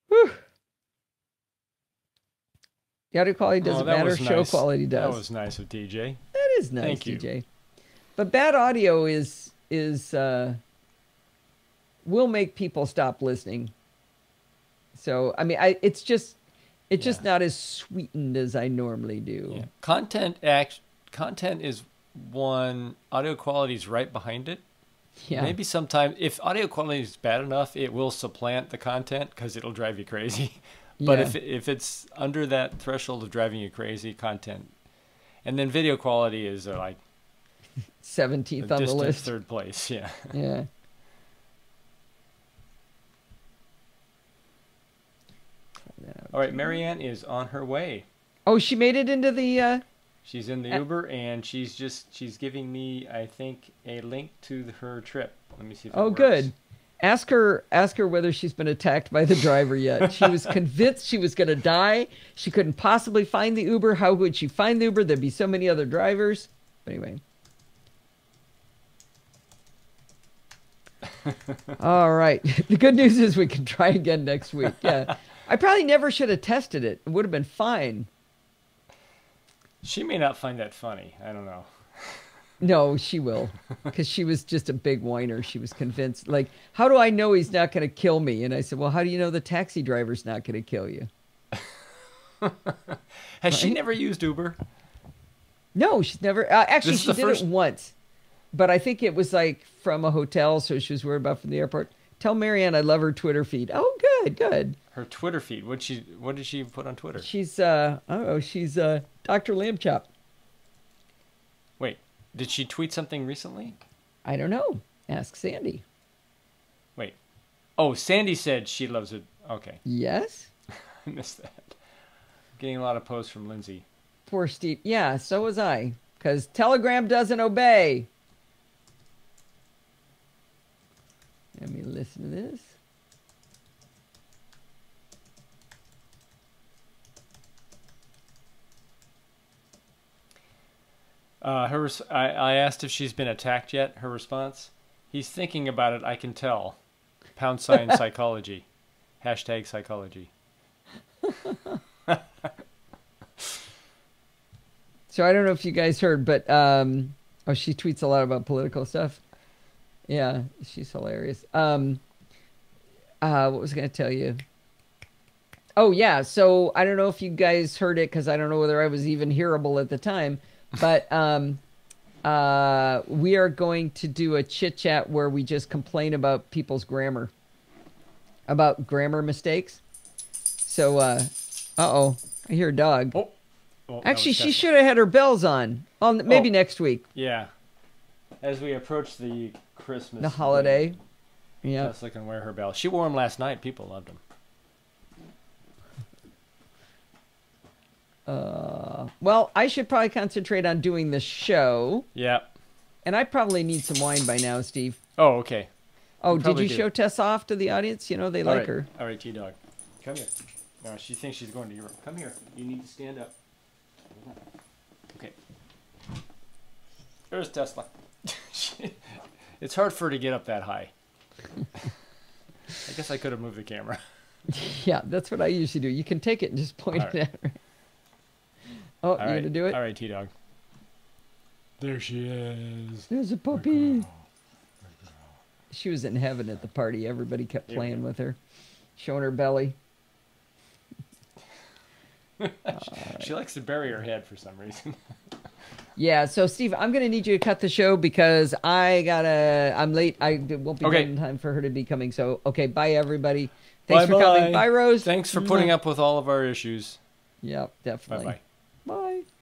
Whew. The audio quality doesn't matter. Show quality does. That was nice of DJ. That is nice, Thank you. DJ. But bad audio will make people stop listening. So, I mean, it's just not as sweetened as I normally do. Yeah. Content is one, audio quality is right behind it. Yeah. Maybe sometime, if audio quality is bad enough, it will supplant the content because it'll drive you crazy. But if it's under that threshold of driving you crazy, content. And then video quality is like 17th on the list. Third place, yeah. Yeah. All right, Marianne is on her way. Oh, she made it into the... She's in the Uber, and she's giving me, I think, a link to her trip. Let me see if it works. Good. Ask her whether she's been attacked by the driver yet. She was convinced she was going to die. She couldn't possibly find the Uber. How would she find the Uber? There'd be so many other drivers. But anyway. All right. The good news is we can try again next week. Yeah. I probably never should have tested it. It would have been fine. She may not find that funny. I don't know. No, she will. Because she was just a big whiner. She was convinced. Like, how do I know he's not going to kill me? And I said, well, how do you know the taxi driver's not going to kill you? Has she never used Uber? No, she's never. Actually, she did it once. But I think it was like from a hotel, so she was worried about from the airport. Tell Marianne I love her Twitter feed. Oh, good. Her Twitter feed. What did she put on Twitter? She's she's Dr. Lamb Chop. Wait, did she tweet something recently? I don't know. Ask Sandy. Wait. Oh, Sandy said she loves it. Okay. Yes? I missed that. Getting a lot of posts from Lindsay. Poor Steve. Yeah, so was I. Because Telegram doesn't obey. Let me listen to this. I asked if she's been attacked yet. Her response: he's thinking about it, I can tell. # psychology. # psychology. So I don't know if you guys heard, but she tweets a lot about political stuff. Yeah, she's hilarious. What was I going to tell you? Oh, yeah. So I don't know if you guys heard it because I don't know whether I was even hearable at the time. But we are going to do a chit chat where we just complain about people's grammar, about grammar mistakes. So, I hear a dog. Oh, actually, she should have had her bells on. Maybe next week. Yeah. As we approach the Christmas, the holiday. Yeah. Jessica can wear her bell. She wore them last night. People loved them. Well, I should probably concentrate on doing the show. Yeah. And I probably need some wine by now, Steve. Oh, okay. Oh, did you show Tess off to the audience? You know, they like her. All right, T-Dog. Come here. No, she thinks she's going to Europe. Come here. You need to stand up. Okay. There's Tesla. It's hard for her to get up that high. I guess I could have moved the camera. Yeah, that's what I usually do. You can take it and just point it at her. Oh, you going to do it? All right, T-Dog. There she is. There's a puppy. She was in heaven at the party. Everybody kept playing with her, showing her belly. She likes to bury her head for some reason. Yeah, so Steve, I'm going to need you to cut the show because I'm late. I won't be done in time for her to be coming. So, okay, bye, everybody. Thanks for coming. Bye, Rose. Thanks for putting up with all of our issues. Yep, definitely. Bye-bye.